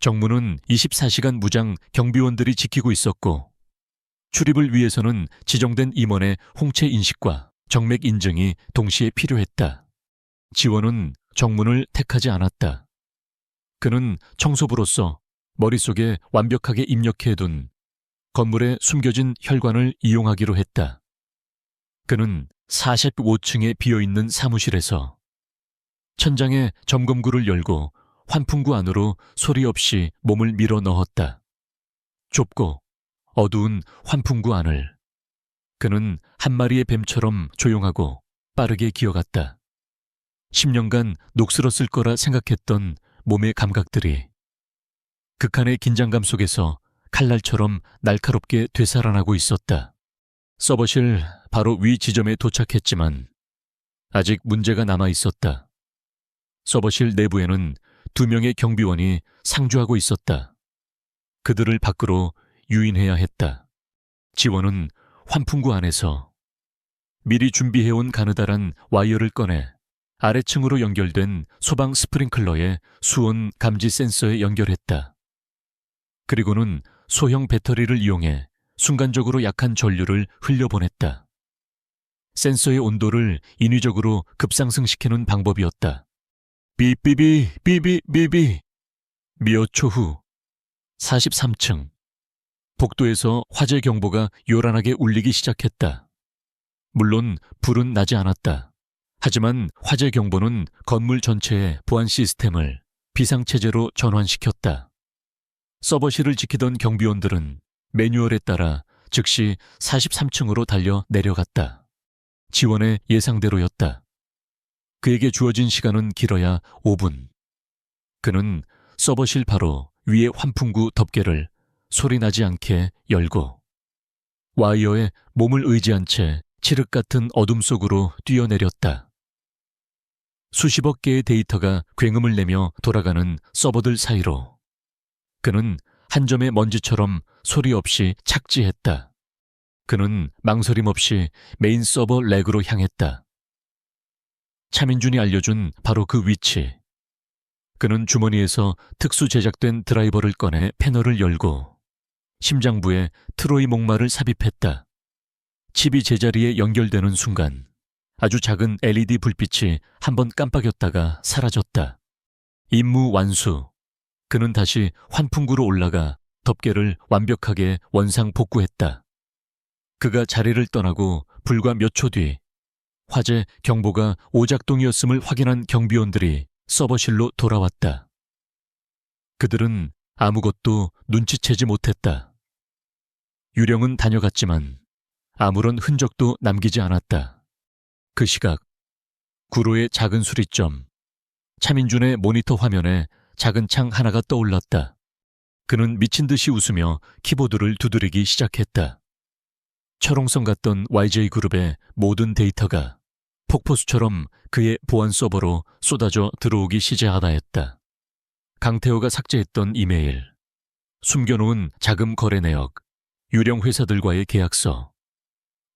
정문은 24시간 무장 경비원들이 지키고 있었고 출입을 위해서는 지정된 임원의 홍채 인식과 정맥 인증이 동시에 필요했다. 지원은 정문을 택하지 않았다. 그는 청소부로서 머릿속에 완벽하게 입력해둔 건물에 숨겨진 혈관을 이용하기로 했다. 그는 45층에 비어있는 사무실에서 천장에 점검구를 열고 환풍구 안으로 소리 없이 몸을 밀어 넣었다. 좁고 어두운 환풍구 안을 그는 한 마리의 뱀처럼 조용하고 빠르게 기어갔다. 10년간 녹슬었을 거라 생각했던 몸의 감각들이 극한의 긴장감 속에서 칼날처럼 날카롭게 되살아나고 있었다. 서버실 바로 위 지점에 도착했지만 아직 문제가 남아 있었다. 서버실 내부에는 2명의 경비원이 상주하고 있었다. 그들을 밖으로 유인해야 했다. 지원은 환풍구 안에서 미리 준비해온 가느다란 와이어를 꺼내 아래층으로 연결된 소방 스프링클러의 수온 감지 센서에 연결했다. 그리고는 소형 배터리를 이용해 순간적으로 약한 전류를 흘려보냈다. 센서의 온도를 인위적으로 급상승시키는 방법이었다. 삐삐비. 몇 초 후 43층 복도에서 화재 경보가 요란하게 울리기 시작했다. 물론 불은 나지 않았다. 하지만 화재 경보는 건물 전체의 보안 시스템을 비상체제로 전환시켰다. 서버실을 지키던 경비원들은 매뉴얼에 따라 즉시 43층으로 달려 내려갔다. 지원의 예상대로였다. 그에게 주어진 시간은 길어야 5분. 그는 서버실 바로 위의 환풍구 덮개를 소리나지 않게 열고 와이어에 몸을 의지한 채 칠흑 같은 어둠 속으로 뛰어내렸다. 수십억 개의 데이터가 굉음을 내며 돌아가는 서버들 사이로 그는 한 점의 먼지처럼 소리 없이 착지했다. 그는 망설임 없이 메인 서버 렉으로 향했다. 차민준이 알려준 바로 그 위치. 그는 주머니에서 특수 제작된 드라이버를 꺼내 패널을 열고 심장부에 트로이 목마를 삽입했다. 칩이 제자리에 연결되는 순간 아주 작은 LED 불빛이 한번 깜빡였다가 사라졌다. 임무 완수. 그는 다시 환풍구로 올라가 덮개를 완벽하게 원상 복구했다. 그가 자리를 떠나고 불과 몇 초 뒤 화재 경보가 오작동이었음을 확인한 경비원들이 서버실로 돌아왔다. 그들은 아무것도 눈치채지 못했다. 유령은 다녀갔지만 아무런 흔적도 남기지 않았다. 그 시각 구로의 작은 수리점, 차민준의 모니터 화면에 작은 창 하나가 떠올랐다. 그는 미친 듯이 웃으며 키보드를 두드리기 시작했다. 철옹성 같던 YJ그룹의 모든 데이터가 폭포수처럼 그의 보안 서버로 쏟아져 들어오기 시작하다 했다. 강태호가 삭제했던 이메일, 숨겨놓은 자금 거래 내역, 유령 회사들과의 계약서,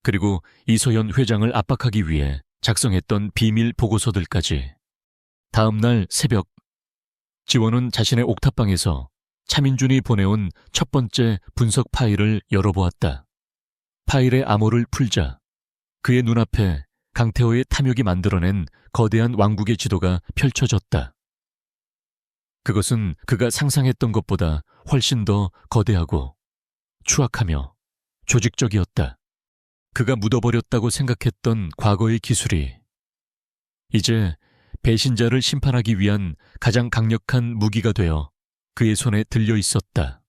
그리고 이서연 회장을 압박하기 위해 작성했던 비밀 보고서들까지. 다음 날 새벽, 지원은 자신의 옥탑방에서 차민준이 보내온 첫 번째 분석 파일을 열어보았다. 파일의 암호를 풀자 그의 눈앞에 강태호의 탐욕이 만들어낸 거대한 왕국의 지도가 펼쳐졌다. 그것은 그가 상상했던 것보다 훨씬 더 거대하고 추악하며 조직적이었다. 그가 묻어버렸다고 생각했던 과거의 기술이 이제 배신자를 심판하기 위한 가장 강력한 무기가 되어 그의 손에 들려 있었다.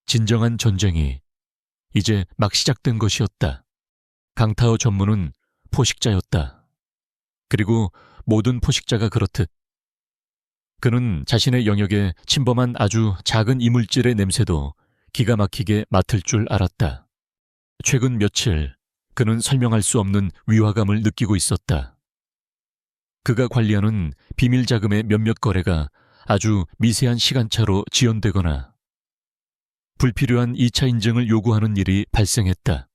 진정한 전쟁이 이제 막 시작된 것이었다. 강타오 전무는 포식자였다. 그리고 모든 포식자가 그렇듯 그는 자신의 영역에 침범한 아주 작은 이물질의 냄새도 기가 막히게 맡을 줄 알았다. 최근 며칠 그는 설명할 수 없는 위화감을 느끼고 있었다. 그가 관리하는 비밀 자금의 몇몇 거래가 아주 미세한 시간차로 지연되거나 불필요한 2차 인증을 요구하는 일이 발생했다.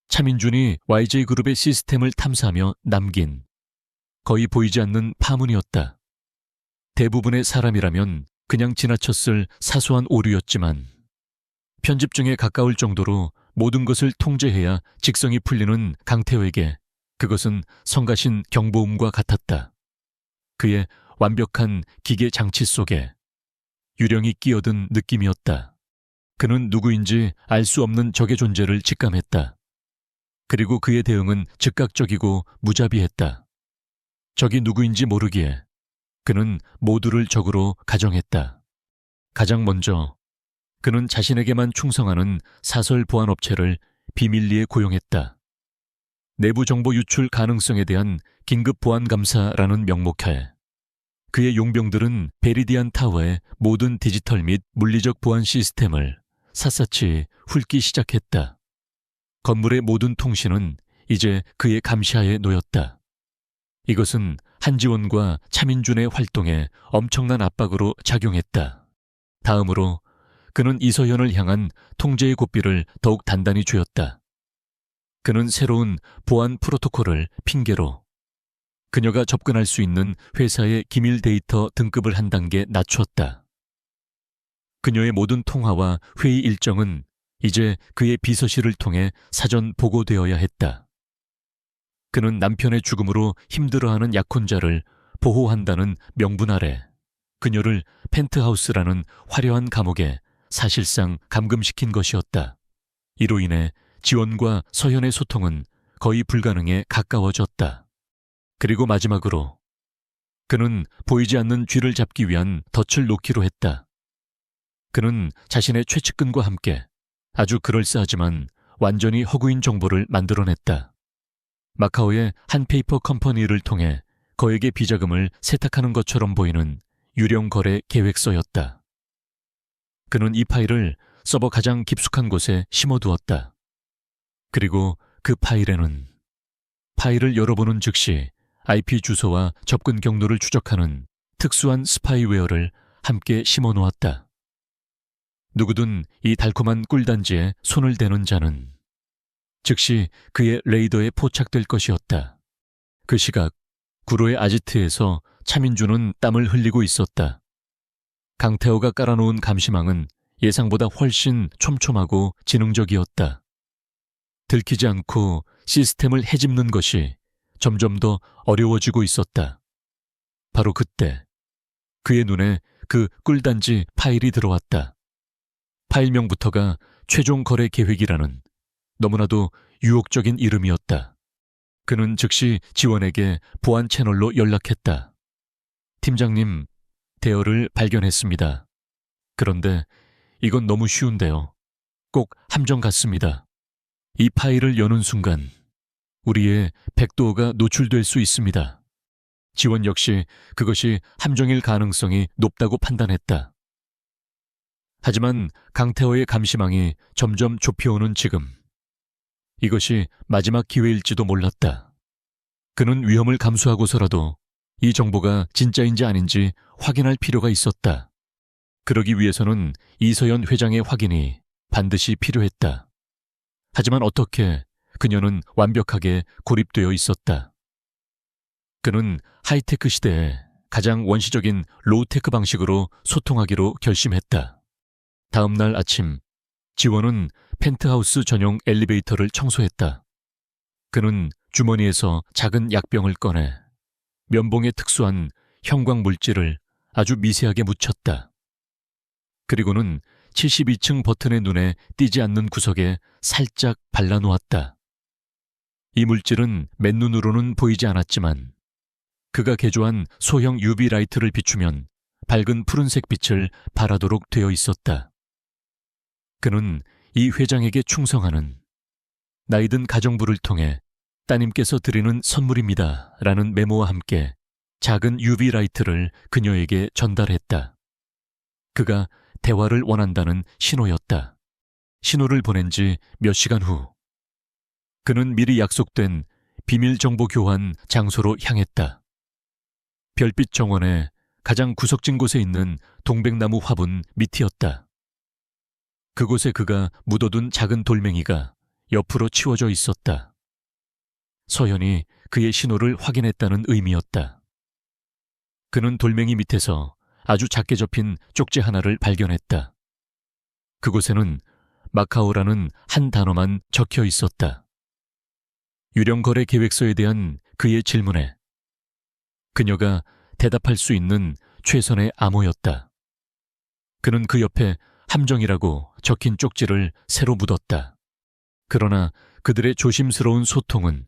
차민준이 YJ그룹의 시스템을 탐사하며 남긴 거의 보이지 않는 파문이었다. 대부분의 사람이라면 그냥 지나쳤을 사소한 오류였지만 편집증에 가까울 정도로 모든 것을 통제해야 직성이 풀리는 강태호에게 그것은 성가신 경보음과 같았다. 그의 완벽한 기계 장치 속에 유령이 끼어든 느낌이었다. 그는 누구인지 알 수 없는 적의 존재를 직감했다. 그리고 그의 대응은 즉각적이고 무자비했다. 적이 누구인지 모르기에 그는 모두를 적으로 가정했다. 가장 먼저 그는 자신에게만 충성하는 사설 보안업체를 비밀리에 고용했다. 내부 정보 유출 가능성에 대한 긴급 보안 감사라는 명목하에 그의 용병들은 베리디안 타워의 모든 디지털 및 물리적 보안 시스템을 샅샅이 훑기 시작했다. 건물의 모든 통신은 이제 그의 감시하에 놓였다. 이것은 한지원과 차민준의 활동에 엄청난 압박으로 작용했다. 다음으로 그는 이서연을 향한 통제의 고삐를 더욱 단단히 쥐었다. 그는 새로운 보안 프로토콜을 핑계로 그녀가 접근할 수 있는 회사의 기밀 데이터 등급을 한 단계 낮췄다. 그녀의 모든 통화와 회의 일정은 이제 그의 비서실을 통해 사전 보고되어야 했다. 그는 남편의 죽음으로 힘들어하는 약혼자를 보호한다는 명분 아래 그녀를 펜트하우스라는 화려한 감옥에 사실상 감금시킨 것이었다. 이로 인해 지원과 서현의 소통은 거의 불가능에 가까워졌다. 그리고 마지막으로 그는 보이지 않는 쥐를 잡기 위한 덫을 놓기로 했다. 그는 자신의 최측근과 함께 아주 그럴싸하지만 완전히 허구인 정보를 만들어냈다. 마카오의 한 페이퍼 컴퍼니를 통해 거액의 비자금을 세탁하는 것처럼 보이는 유령 거래 계획서였다. 그는 이 파일을 서버 가장 깊숙한 곳에 심어두었다. 그리고 그 파일에는 파일을 열어보는 즉시 IP 주소와 접근 경로를 추적하는 특수한 스파이웨어를 함께 심어놓았다. 누구든 이 달콤한 꿀단지에 손을 대는 자는 즉시 그의 레이더에 포착될 것이었다. 그 시각 구로의 아지트에서 차민주는 땀을 흘리고 있었다. 강태호가 깔아놓은 감시망은 예상보다 훨씬 촘촘하고 지능적이었다. 들키지 않고 시스템을 헤집는 것이 점점 더 어려워지고 있었다. 바로 그때 그의 눈에 그 꿀단지 파일이 들어왔다. 파일명부터가 최종 거래 계획이라는 너무나도 유혹적인 이름이었다. 그는 즉시 지원에게 보안 채널로 연락했다. 팀장님, 대어를 발견했습니다. 그런데 이건 너무 쉬운데요. 꼭 함정 같습니다. 이 파일을 여는 순간 우리의 백도어가 노출될 수 있습니다. 지원 역시 그것이 함정일 가능성이 높다고 판단했다. 하지만 강태호의 감시망이 점점 좁혀오는 지금 이것이 마지막 기회일지도 몰랐다. 그는 위험을 감수하고서라도 이 정보가 진짜인지 아닌지 확인할 필요가 있었다. 그러기 위해서는 이서연 회장의 확인이 반드시 필요했다. 하지만 어떻게 그녀는 완벽하게 고립되어 있었다. 그는 하이테크 시대에 가장 원시적인 로우테크 방식으로 소통하기로 결심했다. 다음 날 아침, 지원은 펜트하우스 전용 엘리베이터를 청소했다. 그는 주머니에서 작은 약병을 꺼내 면봉에 특수한 형광 물질을 아주 미세하게 묻혔다. 그리고는 72층 버튼의 눈에 띄지 않는 구석에 살짝 발라놓았다. 이 물질은 맨눈으로는 보이지 않았지만 그가 개조한 소형 UV 라이트를 비추면 밝은 푸른색 빛을 발하도록 되어 있었다. 그는 이 회장에게 충성하는 나이든 가정부를 통해 따님께서 드리는 선물입니다 라는 메모와 함께 작은 UV 라이트를 그녀에게 전달했다. 그가 대화를 원한다는 신호였다. 신호를 보낸 지 몇 시간 후 그는 미리 약속된 비밀 정보 교환 장소로 향했다. 별빛 정원의 가장 구석진 곳에 있는 동백나무 화분 밑이었다. 그곳에 그가 묻어둔 작은 돌멩이가 옆으로 치워져 있었다. 서연이 그의 신호를 확인했다는 의미였다. 그는 돌멩이 밑에서 아주 작게 접힌 쪽지 하나를 발견했다. 그곳에는 마카오라는 한 단어만 적혀 있었다. 유령 거래 계획서에 대한 그의 질문에 그녀가 대답할 수 있는 최선의 암호였다. 그는 그 옆에 함정이라고 적힌 쪽지를 새로 묻었다. 그러나 그들의 조심스러운 소통은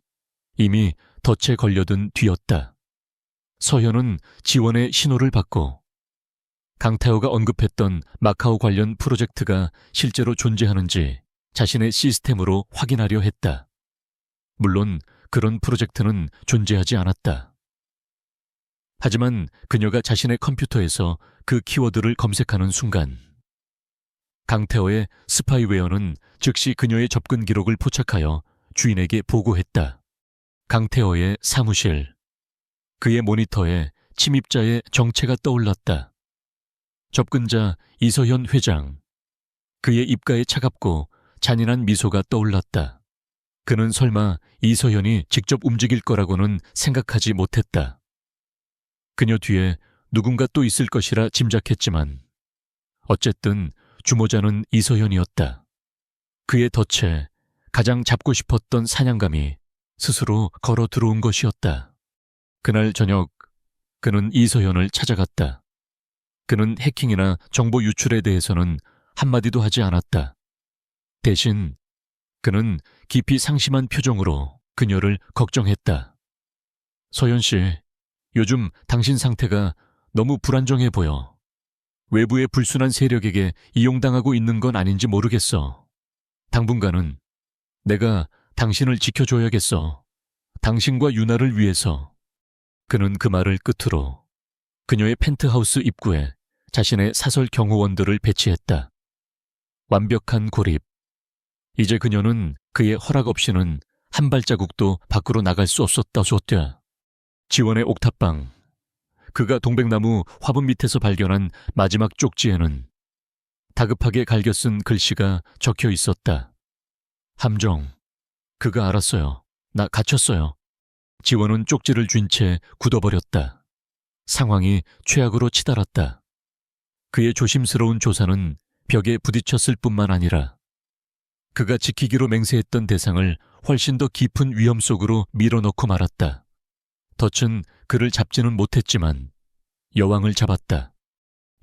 이미 덫에 걸려든 뒤였다. 서현은 지원의 신호를 받고 강태호가 언급했던 마카오 관련 프로젝트가 실제로 존재하는지 자신의 시스템으로 확인하려 했다. 물론 그런 프로젝트는 존재하지 않았다. 하지만 그녀가 자신의 컴퓨터에서 그 키워드를 검색하는 순간 강태호의 스파이웨어는 즉시 그녀의 접근 기록을 포착하여 주인에게 보고했다. 강태호의 사무실. 그의 모니터에 침입자의 정체가 떠올랐다. 접근자 이서현 회장. 그의 입가에 차갑고 잔인한 미소가 떠올랐다. 그는 설마 이서현이 직접 움직일 거라고는 생각하지 못했다. 그녀 뒤에 누군가 또 있을 것이라 짐작했지만 어쨌든 주모자는 이서현이었다. 그의 덫에 가장 잡고 싶었던 사냥감이 스스로 걸어 들어온 것이었다. 그날 저녁 그는 이서현을 찾아갔다. 그는 해킹이나 정보 유출에 대해서는 한마디도 하지 않았다. 대신 그는 깊이 상심한 표정으로 그녀를 걱정했다. 서현 씨, 요즘 당신 상태가 너무 불안정해 보여. 외부의 불순한 세력에게 이용당하고 있는 건 아닌지 모르겠어. 당분간은 내가 당신을 지켜줘야겠어. 당신과 유나를 위해서. 그는 그 말을 끝으로 그녀의 펜트하우스 입구에 자신의 사설 경호원들을 배치했다. 완벽한 고립. 이제 그녀는 그의 허락 없이는 한 발자국도 밖으로 나갈 수 없었다. 지원의 옥탑방. 그가 동백나무 화분 밑에서 발견한 마지막 쪽지에는 다급하게 갈겨 쓴 글씨가 적혀 있었다. 함정. 그가 알았어요. 나 갇혔어요. 지원은 쪽지를 쥔 채 굳어버렸다. 상황이 최악으로 치달았다. 그의 조심스러운 조사는 벽에 부딪혔을 뿐만 아니라 그가 지키기로 맹세했던 대상을 훨씬 더 깊은 위험 속으로 밀어넣고 말았다. 덫은 그를 잡지는 못했지만 여왕을 잡았다.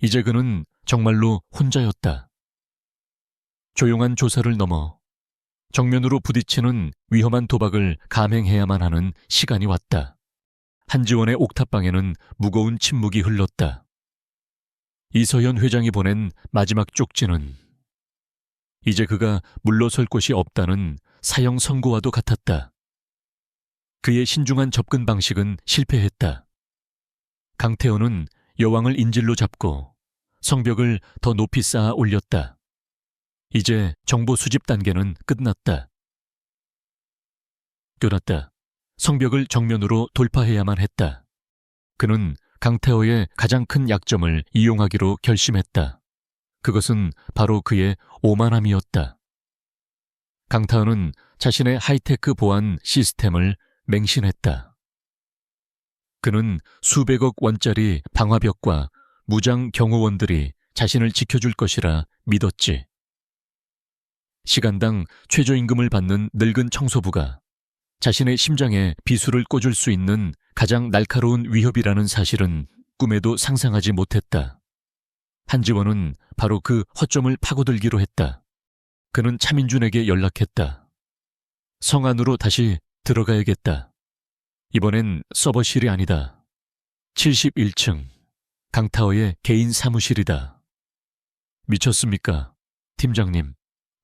이제 그는 정말로 혼자였다. 조용한 조사를 넘어 정면으로 부딪히는 위험한 도박을 감행해야만 하는 시간이 왔다. 한지원의 옥탑방에는 무거운 침묵이 흘렀다. 이서현 회장이 보낸 마지막 쪽지는 이제 그가 물러설 곳이 없다는 사형 선고와도 같았다. 그의 신중한 접근 방식은 실패했다. 강태호는 여왕을 인질로 잡고 성벽을 더 높이 쌓아 올렸다. 이제 정보 수집 단계는 끝났다. 성벽을 정면으로 돌파해야만 했다. 그는 강태호의 가장 큰 약점을 이용하기로 결심했다. 그것은 바로 그의 오만함이었다. 강태호는 자신의 하이테크 보안 시스템을 맹신했다. 그는 수백억 원짜리 방화벽과 무장 경호원들이 자신을 지켜줄 것이라 믿었지. 시간당 최저임금을 받는 늙은 청소부가 자신의 심장에 비수를 꽂을 수 있는 가장 날카로운 위협이라는 사실은 꿈에도 상상하지 못했다. 한지원은 바로 그 허점을 파고들기로 했다. 그는 차민준에게 연락했다. 성 안으로 다시 들어가야겠다. 이번엔 서버실이 아니다. 71층 강타워의 개인 사무실이다. 미쳤습니까, 팀장님?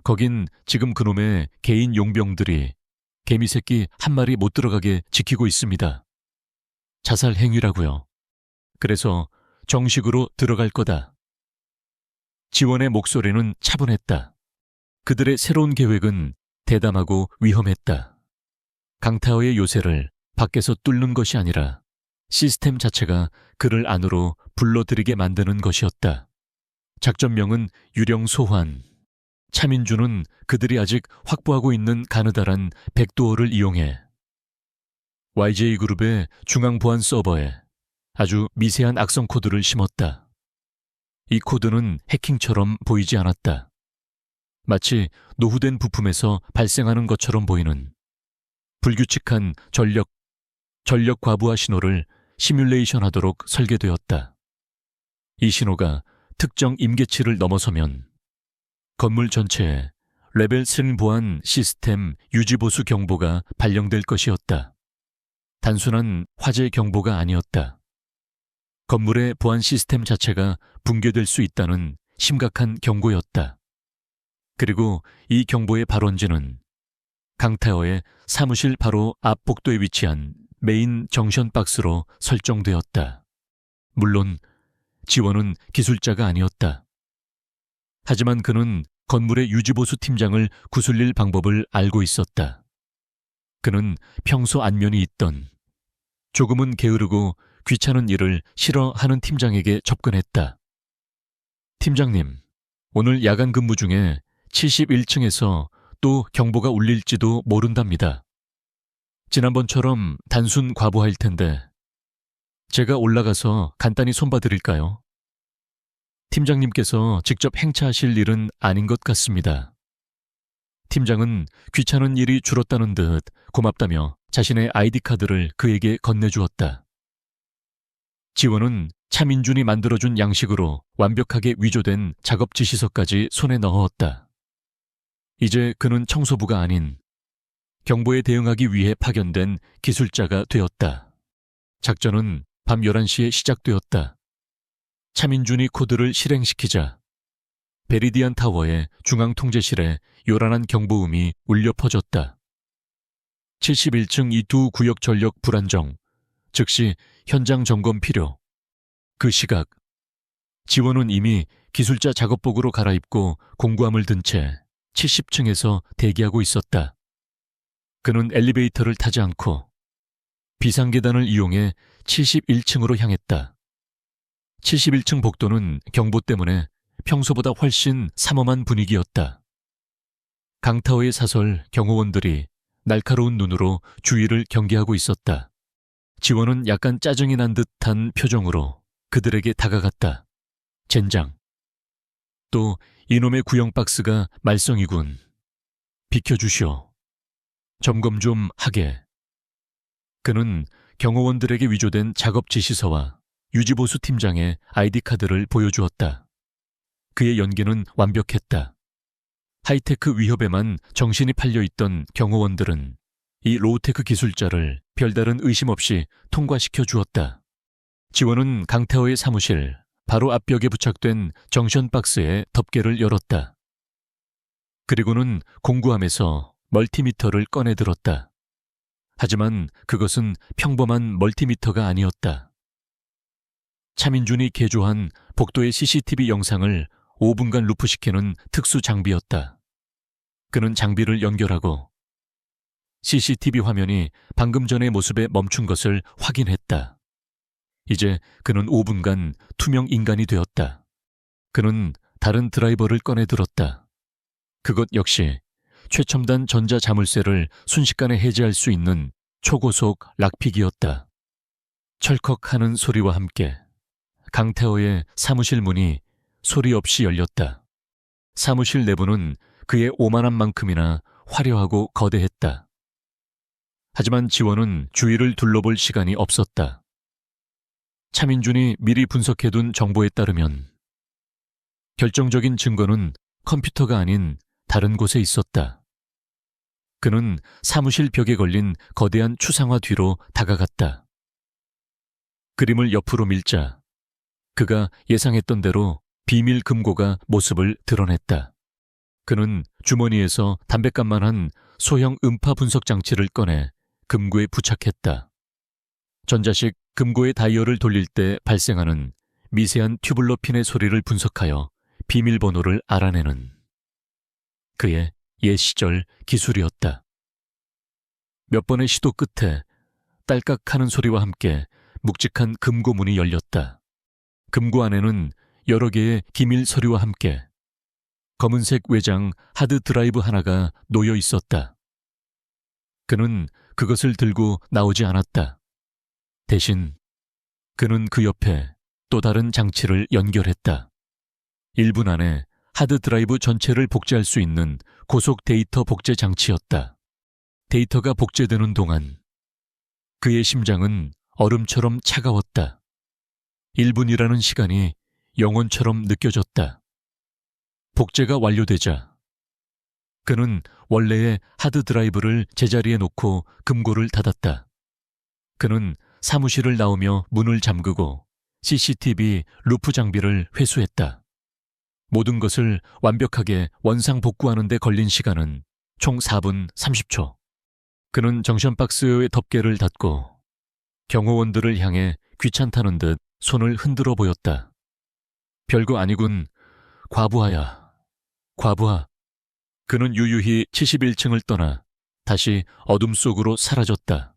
거긴 지금 그놈의 개인 용병들이 개미새끼 한 마리 못 들어가게 지키고 있습니다. 자살 행위라고요. 그래서 정식으로 들어갈 거다. 지원의 목소리는 차분했다. 그들의 새로운 계획은 대담하고 위험했다. 강타워의 요새를 밖에서 뚫는 것이 아니라 시스템 자체가 그를 안으로 불러들이게 만드는 것이었다. 작전명은 유령 소환. 차민준은 그들이 아직 확보하고 있는 가느다란 백도어를 이용해 YJ그룹의 중앙보안 서버에 아주 미세한 악성 코드를 심었다. 이 코드는 해킹처럼 보이지 않았다. 마치 노후된 부품에서 발생하는 것처럼 보이는 불규칙한 전력 과부하 신호를 시뮬레이션하도록 설계되었다. 이 신호가 특정 임계치를 넘어서면 건물 전체에 레벨 3 보안 시스템 유지보수 경보가 발령될 것이었다. 단순한 화재 경보가 아니었다. 건물의 보안 시스템 자체가 붕괴될 수 있다는 심각한 경고였다. 그리고 이 경보의 발원지는 강타워의 사무실 바로 앞 복도에 위치한 메인 정션 박스로 설정되었다. 물론 지원은 기술자가 아니었다. 하지만 그는 건물의 유지보수 팀장을 구슬릴 방법을 알고 있었다. 그는 평소 안면이 있던 조금은 게으르고 귀찮은 일을 싫어하는 팀장에게 접근했다. 팀장님, 오늘 야간 근무 중에 71층에서 또 경보가 울릴지도 모른답니다. 지난번처럼 단순 과부하일 텐데 제가 올라가서 간단히 손봐드릴까요? 팀장님께서 직접 행차하실 일은 아닌 것 같습니다. 팀장은 귀찮은 일이 줄었다는 듯 고맙다며 자신의 아이디카드를 그에게 건네주었다. 지원은 차민준이 만들어준 양식으로 완벽하게 위조된 작업 지시서까지 손에 넣었다. 이제 그는 청소부가 아닌 경보에 대응하기 위해 파견된 기술자가 되었다. 작전은 밤 11시에 시작되었다. 차민준이 코드를 실행시키자 베리디안 타워의 중앙통제실에 요란한 경보음이 울려 퍼졌다. 71층 이 두 구역 전력 불안정, 즉시 현장 점검 필요. 그 시각 지원은 이미 기술자 작업복으로 갈아입고 공구함을 든 채 70층에서 대기하고 있었다. 그는 엘리베이터를 타지 않고 비상계단을 이용해 71층으로 향했다. 71층 복도는 경보 때문에 평소보다 훨씬 삼엄한 분위기였다. 강타워의 사설 경호원들이 날카로운 눈으로 주위를 경계하고 있었다. 지원은 약간 짜증이 난 듯한 표정으로 그들에게 다가갔다. 젠장. 또 이놈의 구형 박스가 말썽이군. 비켜주시오. 점검 좀 하게. 그는 경호원들에게 위조된 작업 지시서와 유지보수 팀장의 아이디 카드를 보여주었다. 그의 연기는 완벽했다. 하이테크 위협에만 정신이 팔려있던 경호원들은 이 로우테크 기술자를 별다른 의심 없이 통과시켜 주었다. 지원은 강태호의 사무실 바로 앞벽에 부착된 정션 박스의 덮개를 열었다. 그리고는 공구함에서 멀티미터를 꺼내 들었다. 하지만 그것은 평범한 멀티미터가 아니었다. 차민준이 개조한 복도의 CCTV 영상을 5분간 루프시키는 특수 장비였다. 그는 장비를 연결하고 CCTV 화면이 방금 전의 모습에 멈춘 것을 확인했다. 이제 그는 5분간 투명 인간이 되었다. 그는 다른 드라이버를 꺼내 들었다. 그것 역시 최첨단 전자자물쇠를 순식간에 해제할 수 있는 초고속 락픽이었다. 철컥하는 소리와 함께 강태호의 사무실 문이 소리 없이 열렸다. 사무실 내부는 그의 오만함만큼이나 화려하고 거대했다. 하지만 지원은 주위를 둘러볼 시간이 없었다. 차민준이 미리 분석해둔 정보에 따르면 결정적인 증거는 컴퓨터가 아닌 다른 곳에 있었다. 그는 사무실 벽에 걸린 거대한 추상화 뒤로 다가갔다. 그림을 옆으로 밀자 그가 예상했던 대로 비밀 금고가 모습을 드러냈다. 그는 주머니에서 담뱃감만한 소형 음파 분석 장치를 꺼내 금고에 부착했다. 전자식 금고의 다이얼을 돌릴 때 발생하는 미세한 튜블러 핀의 소리를 분석하여 비밀번호를 알아내는 그의 옛 시절 기술이었다. 몇 번의 시도 끝에 딸깍하는 소리와 함께 묵직한 금고 문이 열렸다. 금고 안에는 여러 개의 기밀 서류와 함께 검은색 외장 하드 드라이브 하나가 놓여 있었다. 그는 그것을 들고 나오지 않았다. 대신 그는 그 옆에 또 다른 장치를 연결했다. 1분 안에 하드 드라이브 전체를 복제할 수 있는 고속 데이터 복제 장치였다. 데이터가 복제되는 동안 그의 심장은 얼음처럼 차가웠다. 1분이라는 시간이 영원처럼 느껴졌다. 복제가 완료되자 그는 원래의 하드 드라이브를 제자리에 놓고 금고를 닫았다. 그는 사무실을 나오며 문을 잠그고 CCTV 루프 장비를 회수했다. 모든 것을 완벽하게 원상 복구하는 데 걸린 시간은 총 4분 30초. 그는 정션박스의 덮개를 닫고 경호원들을 향해 귀찮다는 듯 손을 흔들어 보였다. 별거 아니군. 과부하야. 과부하. 그는 유유히 71층을 떠나 다시 어둠 속으로 사라졌다.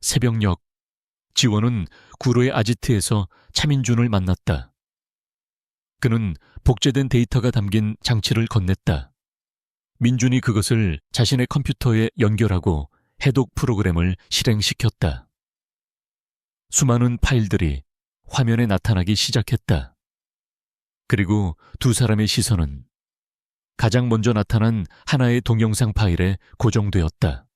새벽녘 지원은 구로의 아지트에서 차민준을 만났다. 그는 복제된 데이터가 담긴 장치를 건넸다. 민준이 그것을 자신의 컴퓨터에 연결하고 해독 프로그램을 실행시켰다. 수많은 파일들이 화면에 나타나기 시작했다. 그리고 두 사람의 시선은 가장 먼저 나타난 하나의 동영상 파일에 고정되었다.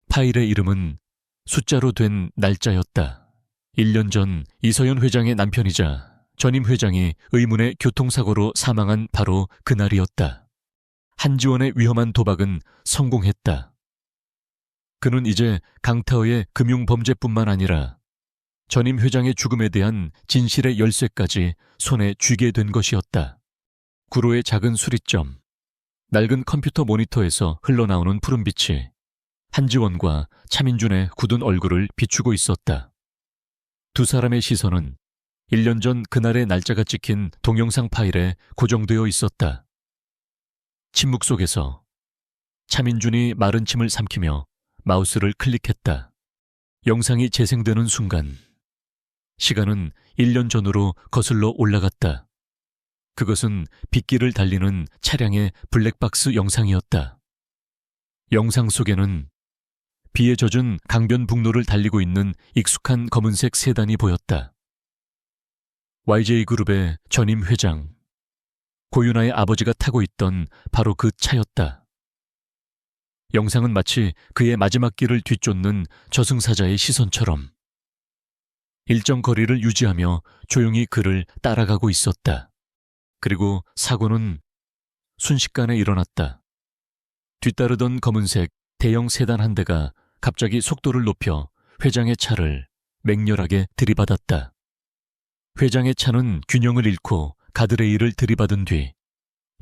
파일의 이름은 숫자로 된 날짜였다. 1년 전 이서연 회장의 남편이자 전임 회장이 의문의 교통사고로 사망한 바로 그날이었다. 한지원의 위험한 도박은 성공했다. 그는 이제 강타어의 금융범죄뿐만 아니라 전임 회장의 죽음에 대한 진실의 열쇠까지 손에 쥐게 된 것이었다. 구로의 작은 수리점, 낡은 컴퓨터 모니터에서 흘러나오는 푸른빛이 한지원과 차민준의 굳은 얼굴을 비추고 있었다. 두 사람의 시선은 1년 전 그날의 날짜가 찍힌 동영상 파일에 고정되어 있었다. 침묵 속에서 차민준이 마른 침을 삼키며 마우스를 클릭했다. 영상이 재생되는 순간 시간은 1년 전으로 거슬러 올라갔다. 그것은 빗길을 달리는 차량의 블랙박스 영상이었다. 영상 속에는 비에 젖은 강변북로를 달리고 있는 익숙한 검은색 세단이 보였다. YJ그룹의 전임 회장, 고윤아의 아버지가 타고 있던 바로 그 차였다. 영상은 마치 그의 마지막 길을 뒤쫓는 저승사자의 시선처럼 일정 거리를 유지하며 조용히 그를 따라가고 있었다. 그리고 사고는 순식간에 일어났다. 뒤따르던 검은색 대형 세단 한 대가 갑자기 속도를 높여 회장의 차를 맹렬하게 들이받았다. 회장의 차는 균형을 잃고 가드레일을 들이받은 뒤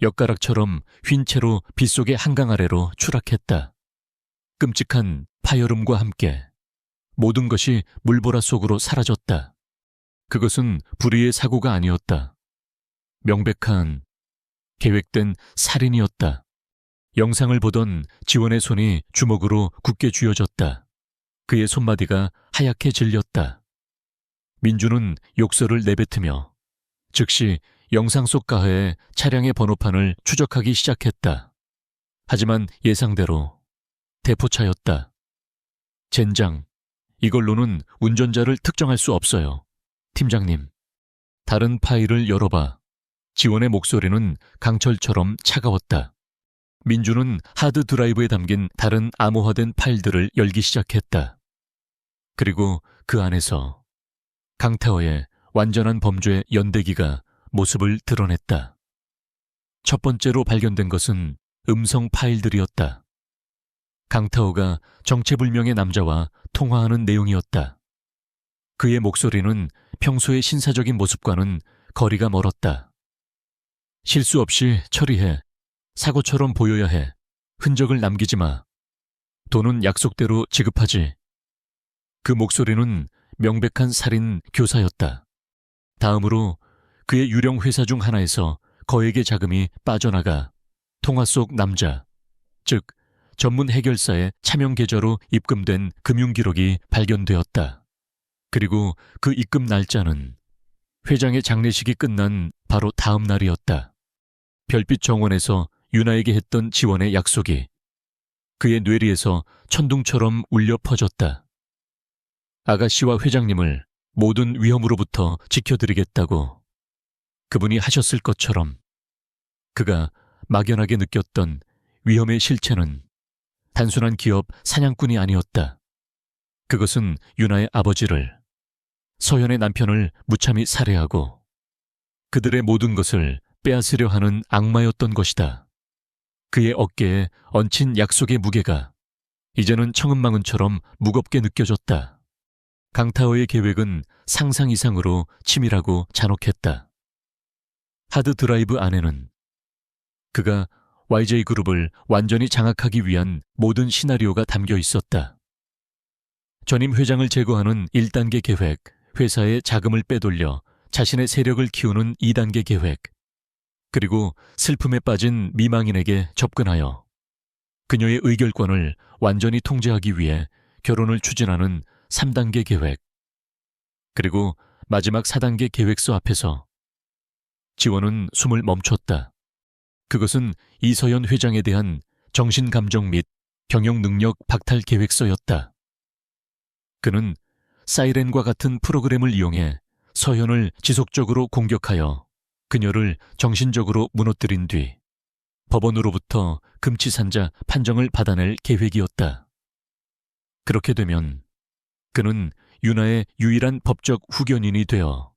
엿가락처럼 휜 채로 빗속의 한강 아래로 추락했다. 끔찍한 파열음과 함께 모든 것이 물보라 속으로 사라졌다. 그것은 불의의 사고가 아니었다. 명백한 계획된 살인이었다. 영상을 보던 지원의 손이 주먹으로 굳게 쥐어졌다. 그의 손마디가 하얗게 질렸다. 민주는 욕설을 내뱉으며 즉시 영상 속 가해의 차량의 번호판을 추적하기 시작했다. 하지만 예상대로 대포차였다. 젠장, 이걸로는 운전자를 특정할 수 없어요. 팀장님, 다른 파일을 열어봐. 지원의 목소리는 강철처럼 차가웠다. 민주는 하드 드라이브에 담긴 다른 암호화된 파일들을 열기 시작했다. 그리고 그 안에서 강태호의 완전한 범죄 연대기가 모습을 드러냈다. 첫 번째로 발견된 것은 음성 파일들이었다. 강태호가 정체불명의 남자와 통화하는 내용이었다. 그의 목소리는 평소의 신사적인 모습과는 거리가 멀었다. 실수 없이 처리해. 사고처럼 보여야 해. 흔적을 남기지 마. 돈은 약속대로 지급하지. 그 목소리는 명백한 살인 교사였다. 다음으로 그의 유령 회사 중 하나에서 거액의 자금이 빠져나가 통화 속 남자, 즉 전문 해결사의 차명 계좌로 입금된 금융기록이 발견되었다. 그리고 그 입금 날짜는 회장의 장례식이 끝난 바로 다음 날이었다. 별빛 정원에서 윤아에게 했던 지원의 약속이 그의 뇌리에서 천둥처럼 울려 퍼졌다. 아가씨와 회장님을 모든 위험으로부터 지켜드리겠다고 그분이 하셨을 것처럼 그가 막연하게 느꼈던 위험의 실체는 단순한 기업 사냥꾼이 아니었다. 그것은 윤아의 아버지를, 서현의 남편을 무참히 살해하고 그들의 모든 것을 빼앗으려 하는 악마였던 것이다. 그의 어깨에 얹힌 약속의 무게가 이제는 청은망은처럼 무겁게 느껴졌다. 강타오의 계획은 상상 이상으로 치밀하고 잔혹했다. 하드 드라이브 안에는 그가 YJ그룹을 완전히 장악하기 위한 모든 시나리오가 담겨 있었다. 전임 회장을 제거하는 1단계 계획, 회사의 자금을 빼돌려 자신의 세력을 키우는 2단계 계획, 그리고 슬픔에 빠진 미망인에게 접근하여 그녀의 의결권을 완전히 통제하기 위해 결혼을 추진하는 3단계 계획, 그리고 마지막 4단계 계획서 앞에서 지원은 숨을 멈췄다. 그것은 이서연 회장에 대한 정신감정 및 경영 능력 박탈 계획서였다. 그는 사이렌과 같은 프로그램을 이용해 서현을 지속적으로 공격하여 그녀를 정신적으로 무너뜨린 뒤 법원으로부터 금치산자 판정을 받아낼 계획이었다. 그렇게 되면 그는 윤아의 유일한 법적 후견인이 되어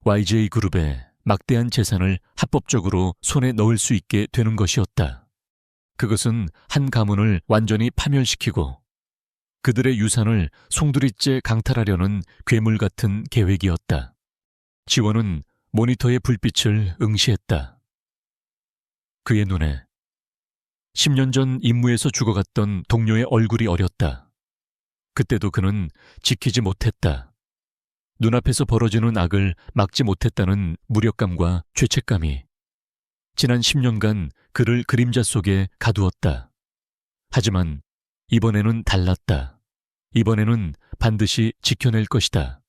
YJ그룹의 막대한 재산을 합법적으로 손에 넣을 수 있게 되는 것이었다. 그것은 한 가문을 완전히 파멸시키고 그들의 유산을 송두리째 강탈하려는 괴물 같은 계획이었다. 지원은 모니터의 불빛을 응시했다. 그의 눈에 10년 전 임무에서 죽어갔던 동료의 얼굴이 어렸다. 그때도 그는 지키지 못했다. 눈앞에서 벌어지는 악을 막지 못했다는 무력감과 죄책감이 지난 10년간 그를 그림자 속에 가두었다. 하지만 이번에는 달랐다. 이번에는 반드시 지켜낼 것이다.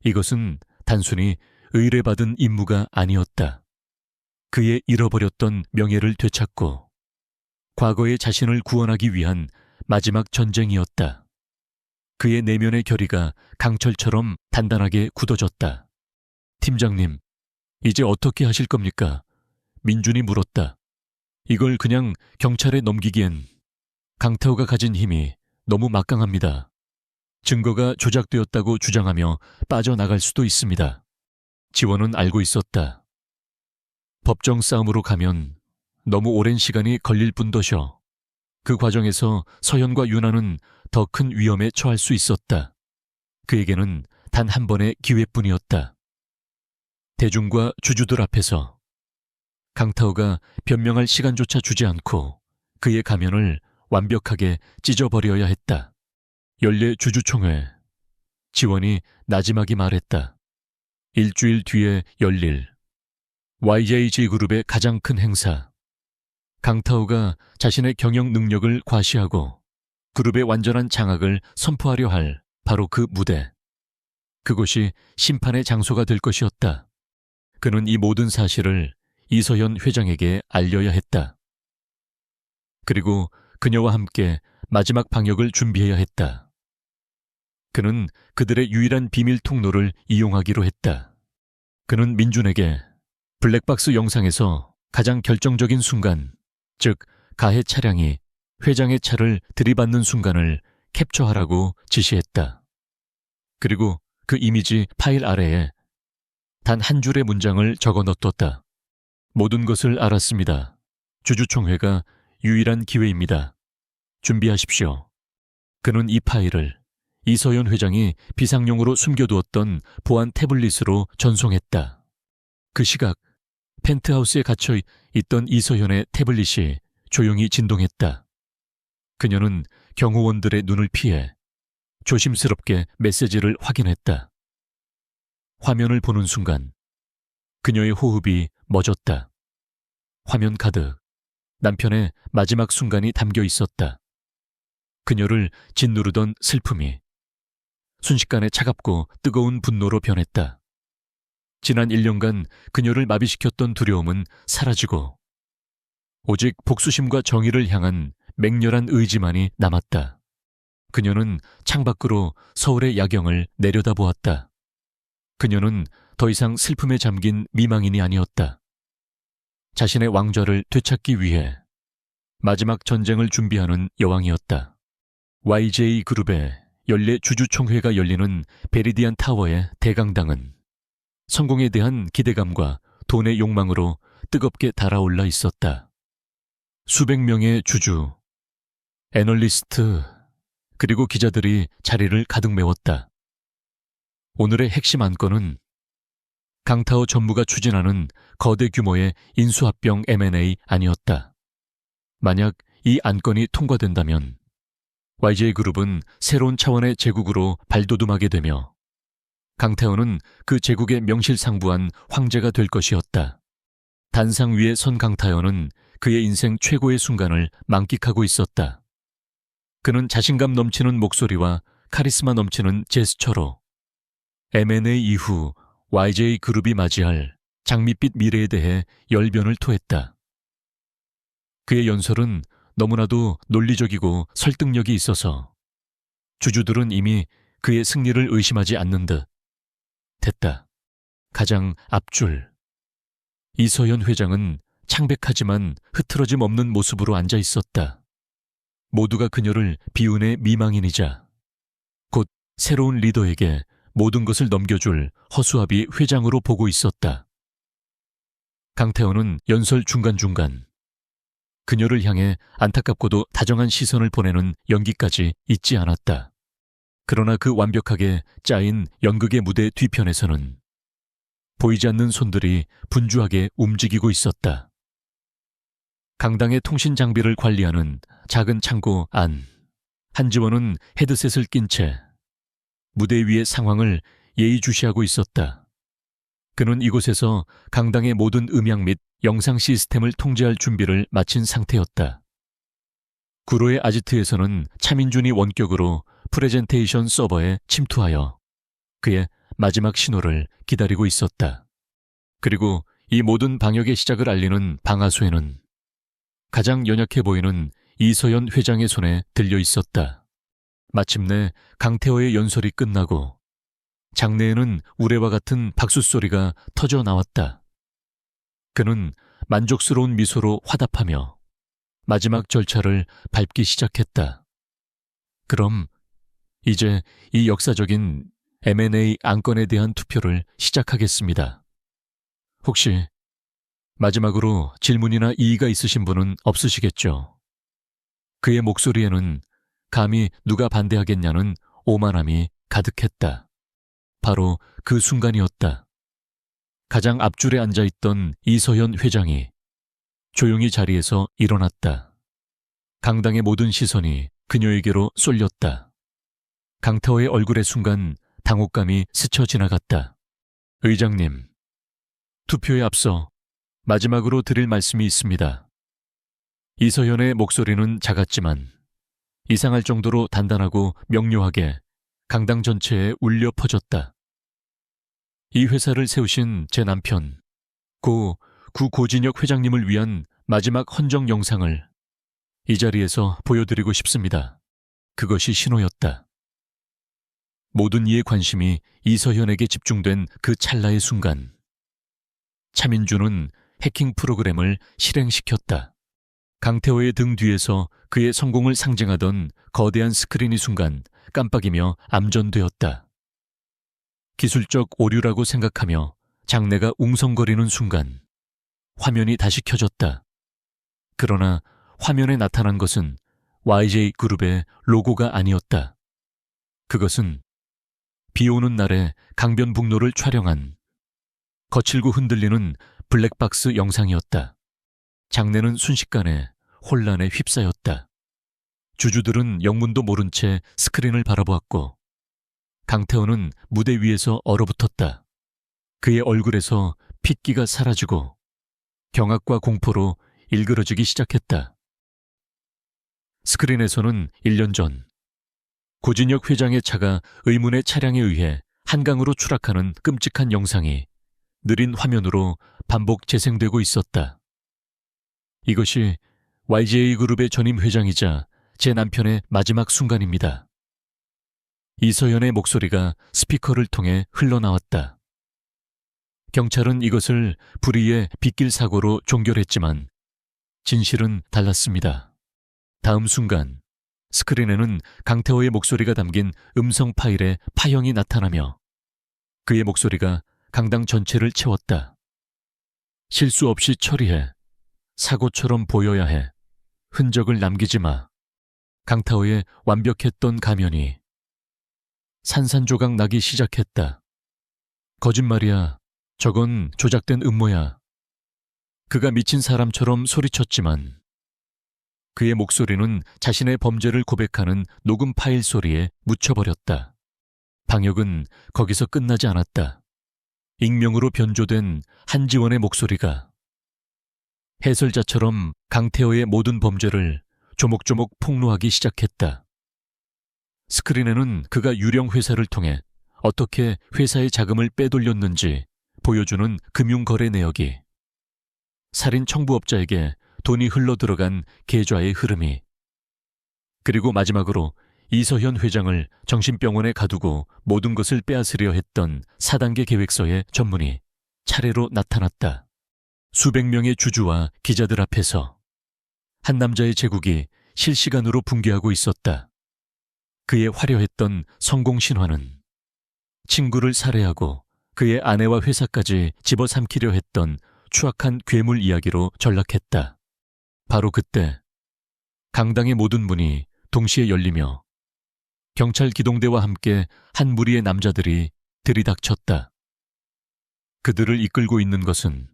이것은 단순히 의뢰받은 임무가 아니었다. 그의 잃어버렸던 명예를 되찾고 과거의 자신을 구원하기 위한 마지막 전쟁이었다. 그의 내면의 결의가 강철처럼 단단하게 굳어졌다. 팀장님, 이제 어떻게 하실 겁니까? 민준이 물었다. 이걸 그냥 경찰에 넘기기엔 강타오가 가진 힘이 너무 막강합니다. 증거가 조작되었다고 주장하며 빠져나갈 수도 있습니다. 지원은 알고 있었다. 법정 싸움으로 가면 너무 오랜 시간이 걸릴 뿐더셔. 그 과정에서 서현과 윤아는 더 큰 위험에 처할 수 있었다. 그에게는 단 한 번의 기회뿐이었다. 대중과 주주들 앞에서 강타오가 변명할 시간조차 주지 않고 그의 가면을 완벽하게 찢어버려야 했다. 연례 주주총회. 지원이 나지막이 말했다. 일주일 뒤에 열릴 YJG그룹의 가장 큰 행사. 강타오가 자신의 경영 능력을 과시하고 그룹의 완전한 장악을 선포하려 할 바로 그 무대. 그곳이 심판의 장소가 될 것이었다. 그는 이 모든 사실을 이서현 회장에게 알려야 했다. 그리고 그녀와 함께 마지막 방역을 준비해야 했다. 그는 그들의 유일한 비밀 통로를 이용하기로 했다. 그는 민준에게 블랙박스 영상에서 가장 결정적인 순간, 즉 가해 차량이 회장의 차를 들이받는 순간을 캡처하라고 지시했다. 그리고 그 이미지 파일 아래에 단 한 줄의 문장을 적어 넣었다. 모든 것을 알았습니다. 주주총회가 유일한 기회입니다. 준비하십시오. 그는 이 파일을 이서현 회장이 비상용으로 숨겨두었던 보안 태블릿으로 전송했다. 그 시각 펜트하우스에 갇혀 있던 이서현의 태블릿이 조용히 진동했다. 그녀는 경호원들의 눈을 피해 조심스럽게 메시지를 확인했다. 화면을 보는 순간 그녀의 호흡이 멎었다. 화면 가득 남편의 마지막 순간이 담겨 있었다. 그녀를 짓누르던 슬픔이 순식간에 차갑고 뜨거운 분노로 변했다. 지난 1년간 그녀를 마비시켰던 두려움은 사라지고 오직 복수심과 정의를 향한 맹렬한 의지만이 남았다. 그녀는 창밖으로 서울의 야경을 내려다보았다. 그녀는 더 이상 슬픔에 잠긴 미망인이 아니었다. 자신의 왕좌를 되찾기 위해 마지막 전쟁을 준비하는 여왕이었다. YJ그룹의 연례 주주총회가 열리는 베리디안 타워의 대강당은 성공에 대한 기대감과 돈의 욕망으로 뜨겁게 달아올라 있었다. 수백 명의 주주, 애널리스트, 그리고 기자들이 자리를 가득 메웠다. 오늘의 핵심 안건은 강타오 전무가 추진하는 거대 규모의 인수합병 M&A 아니었다. 만약 이 안건이 통과된다면 YJ그룹은 새로운 차원의 제국으로 발돋움하게 되며 강타오는 그 제국의 명실상부한 황제가 될 것이었다. 단상 위에 선 강타오는 그의 인생 최고의 순간을 만끽하고 있었다. 그는 자신감 넘치는 목소리와 카리스마 넘치는 제스처로 M&A 이후 YJ그룹이 맞이할 장밋빛 미래에 대해 열변을 토했다. 그의 연설은 너무나도 논리적이고 설득력이 있어서 주주들은 이미 그의 승리를 의심하지 않는 듯 됐다. 가장 앞줄. 이서현 회장은 창백하지만 흐트러짐 없는 모습으로 앉아 있었다. 모두가 그녀를 비운의 미망인이자 곧 새로운 리더에게 모든 것을 넘겨줄 허수아비 회장으로 보고 있었다. 강태호는 연설 중간중간 그녀를 향해 안타깝고도 다정한 시선을 보내는 연기까지 잊지 않았다. 그러나 그 완벽하게 짜인 연극의 무대 뒤편에서는 보이지 않는 손들이 분주하게 움직이고 있었다. 강당의 통신 장비를 관리하는 작은 창고 안, 한지원은 헤드셋을 낀 채 무대 위의 상황을 예의주시하고 있었다. 그는 이곳에서 강당의 모든 음향 및 영상 시스템을 통제할 준비를 마친 상태였다. 구로의 아지트에서는 차민준이 원격으로 프레젠테이션 서버에 침투하여 그의 마지막 신호를 기다리고 있었다. 그리고 이 모든 방역의 시작을 알리는 방아쇠는 가장 연약해 보이는 이서연 회장의 손에 들려 있었다. 마침내 강태호의 연설이 끝나고 장내에는 우레와 같은 박수 소리가 터져 나왔다. 그는 만족스러운 미소로 화답하며 마지막 절차를 밟기 시작했다. 그럼 이제 이 역사적인 M&A 안건에 대한 투표를 시작하겠습니다. 혹시 마지막으로 질문이나 이의가 있으신 분은 없으시겠죠? 그의 목소리에는 감히 누가 반대하겠냐는 오만함이 가득했다. 바로 그 순간이었다. 가장 앞줄에 앉아있던 이서현 회장이 조용히 자리에서 일어났다. 강당의 모든 시선이 그녀에게로 쏠렸다. 강태호의 얼굴에 순간 당혹감이 스쳐 지나갔다. 의장님, 투표에 앞서 마지막으로 드릴 말씀이 있습니다. 이서현의 목소리는 작았지만 이상할 정도로 단단하고 명료하게 강당 전체에 울려 퍼졌다. 이 회사를 세우신 제 남편, 구 고진혁 회장님을 위한 마지막 헌정 영상을 이 자리에서 보여드리고 싶습니다. 그것이 신호였다. 모든 이의 관심이 이서현에게 집중된 그 찰나의 순간, 차민주는 해킹 프로그램을 실행시켰다. 강태호의 등 뒤에서 그의 성공을 상징하던 거대한 스크린이 순간 깜빡이며 암전되었다. 기술적 오류라고 생각하며 장내가 웅성거리는 순간 화면이 다시 켜졌다. 그러나 화면에 나타난 것은 YJ그룹의 로고가 아니었다. 그것은 비 오는 날에 강변북로를 촬영한 거칠고 흔들리는 블랙박스 영상이었다. 장내는 순식간에 혼란에 휩싸였다. 주주들은 영문도 모른 채 스크린을 바라보았고 강태호는 무대 위에서 얼어붙었다. 그의 얼굴에서 핏기가 사라지고 경악과 공포로 일그러지기 시작했다. 스크린에서는 1년 전 고진혁 회장의 차가 의문의 차량에 의해 한강으로 추락하는 끔찍한 영상이 느린 화면으로 반복 재생되고 있었다. 이것이 YJ그룹의 전임 회장이자 제 남편의 마지막 순간입니다. 이서연의 목소리가 스피커를 통해 흘러나왔다. 경찰은 이것을 불의의 빗길 사고로 종결했지만 진실은 달랐습니다. 다음 순간 스크린에는 강태호의 목소리가 담긴 음성 파일의 파형이 나타나며 그의 목소리가 강당 전체를 채웠다. 실수 없이 처리해. 사고처럼 보여야 해. 흔적을 남기지 마. 강태호의 완벽했던 가면이 산산조각 나기 시작했다. 거짓말이야. 저건 조작된 음모야. 그가 미친 사람처럼 소리쳤지만 그의 목소리는 자신의 범죄를 고백하는 녹음 파일 소리에 묻혀버렸다. 방역은 거기서 끝나지 않았다. 익명으로 변조된 한지원의 목소리가 해설자처럼 강태호의 모든 범죄를 조목조목 폭로하기 시작했다. 스크린에는 그가 유령 회사를 통해 어떻게 회사의 자금을 빼돌렸는지 보여주는 금융거래 내역이, 살인 청부업자에게 돈이 흘러들어간 계좌의 흐름이, 그리고 마지막으로 이서현 회장을 정신병원에 가두고 모든 것을 빼앗으려 했던 4단계 계획서의 전문이 차례로 나타났다. 수백 명의 주주와 기자들 앞에서 한 남자의 제국이 실시간으로 붕괴하고 있었다. 그의 화려했던 성공 신화는 친구를 살해하고 그의 아내와 회사까지 집어삼키려 했던 추악한 괴물 이야기로 전락했다. 바로 그때 강당의 모든 문이 동시에 열리며 경찰 기동대와 함께 한 무리의 남자들이 들이닥쳤다. 그들을 이끌고 있는 것은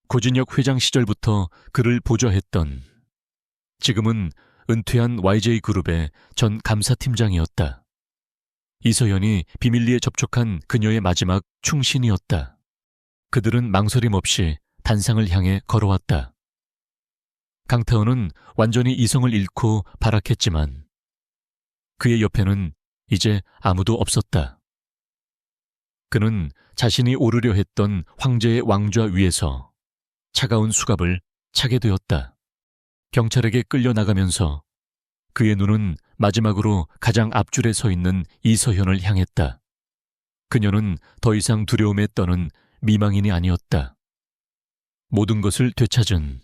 고진혁 회장 시절부터 그를 보좌했던, 지금은 은퇴한 YJ그룹의 전 감사팀장이었다. 이서연이 비밀리에 접촉한 그녀의 마지막 충신이었다. 그들은 망설임 없이 단상을 향해 걸어왔다. 강태호는 완전히 이성을 잃고 발악했지만 그의 옆에는 이제 아무도 없었다. 그는 자신이 오르려 했던 황제의 왕좌 위에서 차가운 수갑을 차게 되었다. 경찰에게 끌려나가면서 그의 눈은 마지막으로 가장 앞줄에 서 있는 이서현을 향했다. 그녀는 더 이상 두려움에 떠는 미망인이 아니었다. 모든 것을 되찾은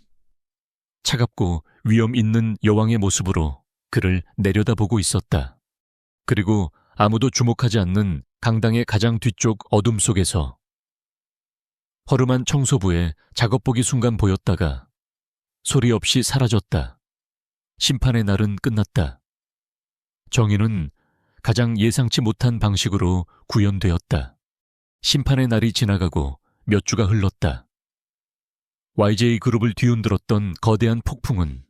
차갑고 위험 있는 여왕의 모습으로 그를 내려다보고 있었다. 그리고 아무도 주목하지 않는 강당의 가장 뒤쪽 어둠 속에서 허름한 청소부의 작업복이 순간 보였다가 소리 없이 사라졌다. 심판의 날은 끝났다. 정의는 가장 예상치 못한 방식으로 구현되었다. 심판의 날이 지나가고 몇 주가 흘렀다. YJ 그룹을 뒤흔들었던 거대한 폭풍은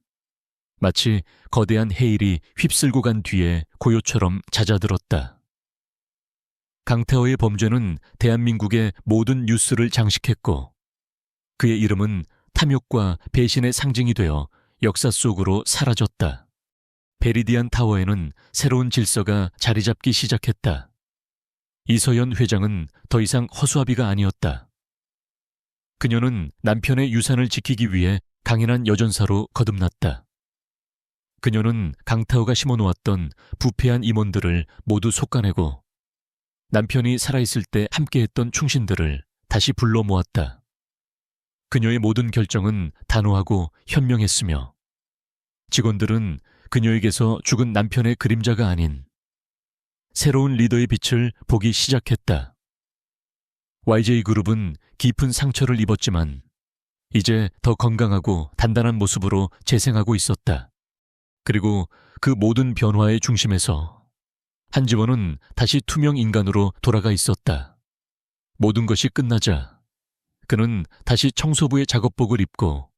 마치 거대한 해일이 휩쓸고 간 뒤에 고요처럼 잦아들었다. 강태호의 범죄는 대한민국의 모든 뉴스를 장식했고 그의 이름은 탐욕과 배신의 상징이 되어 역사 속으로 사라졌다. 베리디안 타워에는 새로운 질서가 자리 잡기 시작했다. 이서연 회장은 더 이상 허수아비가 아니었다. 그녀는 남편의 유산을 지키기 위해 강인한 여전사로 거듭났다. 그녀는 강타오가 심어놓았던 부패한 임원들을 모두 솎아내고 남편이 살아있을 때 함께했던 충신들을 다시 불러 모았다. 그녀의 모든 결정은 단호하고 현명했으며 직원들은 그녀에게서 죽은 남편의 그림자가 아닌 새로운 리더의 빛을 보기 시작했다. YJ그룹은 깊은 상처를 입었지만 이제 더 건강하고 단단한 모습으로 재생하고 있었다. 그리고 그 모든 변화의 중심에서 한지원은 다시 투명 인간으로 돌아가 있었다. 모든 것이 끝나자 그는 다시 청소부의 작업복을 입고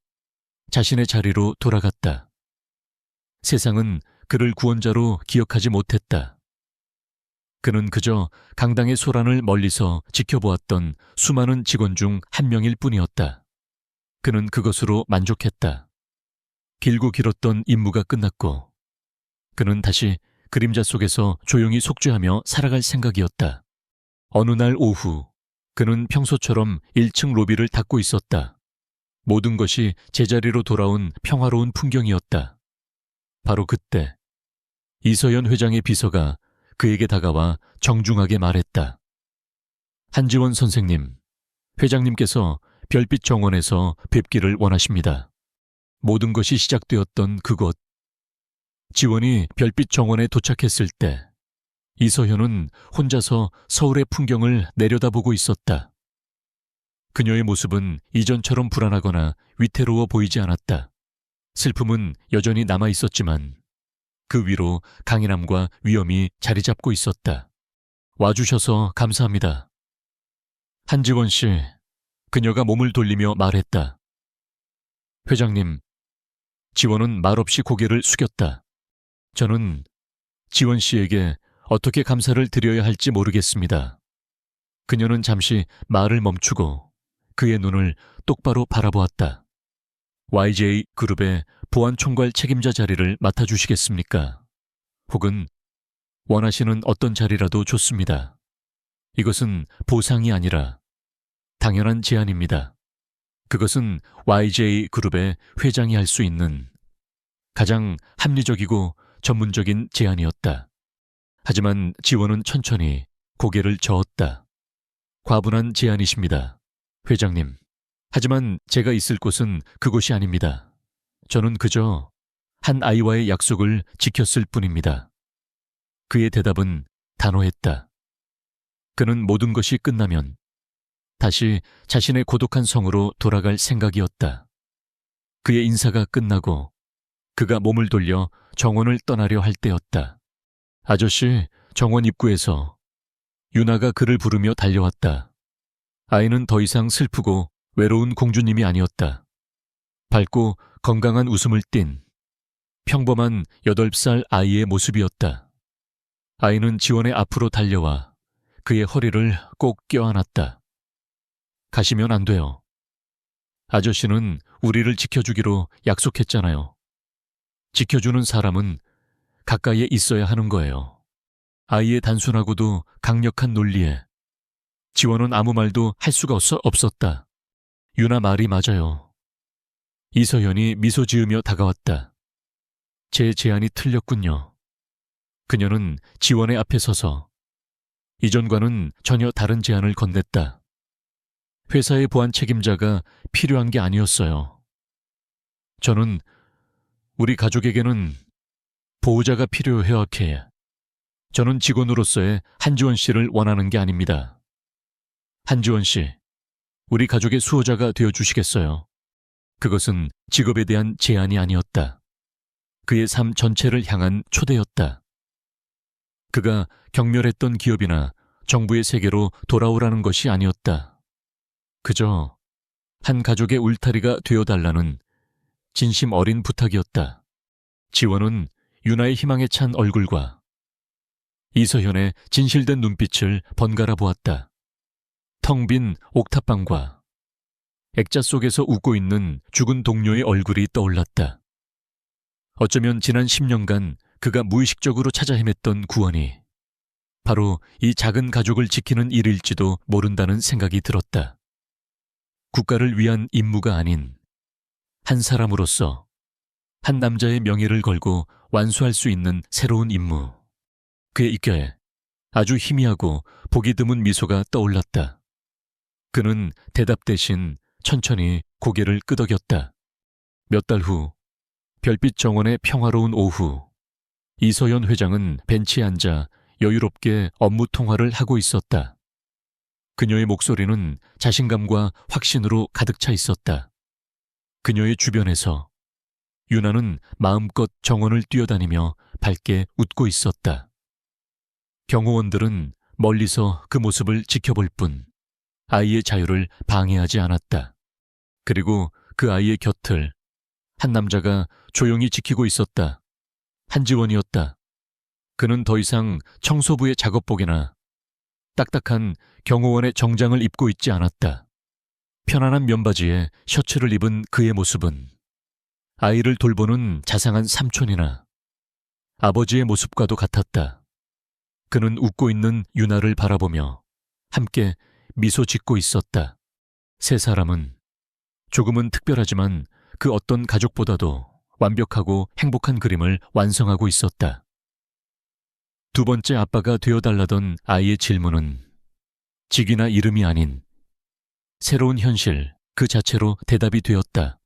자신의 자리로 돌아갔다. 세상은 그를 구원자로 기억하지 못했다. 그는 그저 강당의 소란을 멀리서 지켜보았던 수많은 직원 중 한 명일 뿐이었다. 그는 그것으로 만족했다. 길고 길었던 임무가 끝났고 그는 다시 그림자 속에서 조용히 속죄하며 살아갈 생각이었다. 어느 날 오후 그는 평소처럼 1층 로비를 닦고 있었다. 모든 것이 제자리로 돌아온 평화로운 풍경이었다. 바로 그때 이서연 회장의 비서가 그에게 다가와 정중하게 말했다. 한지원 선생님, 회장님께서 별빛 정원에서 뵙기를 원하십니다. 모든 것이 시작되었던 그곳. 지원이 별빛 정원에 도착했을 때 이서현은 혼자서 서울의 풍경을 내려다보고 있었다. 그녀의 모습은 이전처럼 불안하거나 위태로워 보이지 않았다. 슬픔은 여전히 남아 있었지만 그 위로 강인함과 위엄이 자리 잡고 있었다. 와주셔서 감사합니다. 한지원 씨, 그녀가 몸을 돌리며 말했다. 회장님, 지원은 말없이 고개를 숙였다. 저는 지원 씨에게 어떻게 감사를 드려야 할지 모르겠습니다. 그녀는 잠시 말을 멈추고 그의 눈을 똑바로 바라보았다. YJ 그룹의 보안총괄 책임자 자리를 맡아주시겠습니까? 혹은 원하시는 어떤 자리라도 좋습니다. 이것은 보상이 아니라 당연한 제안입니다. 그것은 YJ 그룹의 회장이 할 수 있는 가장 합리적이고 전문적인 제안이었다. 하지만 지원은 천천히 고개를 저었다. 과분한 제안이십니다, 회장님. 하지만 제가 있을 곳은 그곳이 아닙니다. 저는 그저 한 아이와의 약속을 지켰을 뿐입니다. 그의 대답은 단호했다. 그는 모든 것이 끝나면 다시 자신의 고독한 성으로 돌아갈 생각이었다. 그의 인사가 끝나고 그가 몸을 돌려 정원을 떠나려 할 때였다. 아저씨, 정원 입구에서 유나가 그를 부르며 달려왔다. 아이는 더 이상 슬프고 외로운 공주님이 아니었다. 밝고 건강한 웃음을 띤 평범한 8살 아이의 모습이었다. 아이는 지원의 앞으로 달려와 그의 허리를 꼭 껴안았다. 가시면 안 돼요. 아저씨는 우리를 지켜주기로 약속했잖아요. 지켜주는 사람은 가까이에 있어야 하는 거예요. 아이의 단순하고도 강력한 논리에 지원은 아무 말도 할 수가 없었다. 유나 말이 맞아요. 이서연이 미소 지으며 다가왔다. 제 제안이 틀렸군요. 그녀는 지원의 앞에 서서 이전과는 전혀 다른 제안을 건넸다. 회사의 보안 책임자가 필요한 게 아니었어요. 저는 우리 가족에게는 보호자가 필요해요. 저는 직원으로서의 한지원 씨를 원하는 게 아닙니다. 한지원 씨, 우리 가족의 수호자가 되어주시겠어요? 그것은 직업에 대한 제안이 아니었다. 그의 삶 전체를 향한 초대였다. 그가 경멸했던 기업이나 정부의 세계로 돌아오라는 것이 아니었다. 그저 한 가족의 울타리가 되어달라는 진심 어린 부탁이었다. 지원은 유나의 희망에 찬 얼굴과 이서현의 진실된 눈빛을 번갈아 보았다. 텅 빈 옥탑방과 액자 속에서 웃고 있는 죽은 동료의 얼굴이 떠올랐다. 어쩌면 지난 10년간 그가 무의식적으로 찾아 헤맸던 구원이 바로 이 작은 가족을 지키는 일일지도 모른다는 생각이 들었다. 국가를 위한 임무가 아닌 한 사람으로서 한 남자의 명예를 걸고 완수할 수 있는 새로운 임무. 그의 입가에 아주 희미하고 보기 드문 미소가 떠올랐다. 그는 대답 대신 천천히 고개를 끄덕였다. 몇 달 후, 별빛 정원의 평화로운 오후, 이서연 회장은 벤치에 앉아 여유롭게 업무 통화를 하고 있었다. 그녀의 목소리는 자신감과 확신으로 가득 차 있었다. 그녀의 주변에서 유나는 마음껏 정원을 뛰어다니며 밝게 웃고 있었다. 경호원들은 멀리서 그 모습을 지켜볼 뿐 아이의 자유를 방해하지 않았다. 그리고 그 아이의 곁을 한 남자가 조용히 지키고 있었다. 한지원이었다. 그는 더 이상 청소부의 작업복이나 딱딱한 경호원의 정장을 입고 있지 않았다. 편안한 면바지에 셔츠를 입은 그의 모습은 아이를 돌보는 자상한 삼촌이나 아버지의 모습과도 같았다. 그는 웃고 있는 유나를 바라보며 함께 미소 짓고 있었다. 세 사람은 조금은 특별하지만 그 어떤 가족보다도 완벽하고 행복한 그림을 완성하고 있었다. 두 번째 아빠가 되어달라던 아이의 질문은 직위나 이름이 아닌 새로운 현실 그 자체로 대답이 되었다.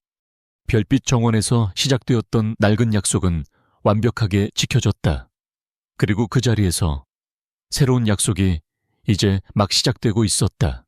별빛 정원에서 시작되었던 낡은 약속은 완벽하게 지켜졌다. 그리고 그 자리에서 새로운 약속이 이제 막 시작되고 있었다.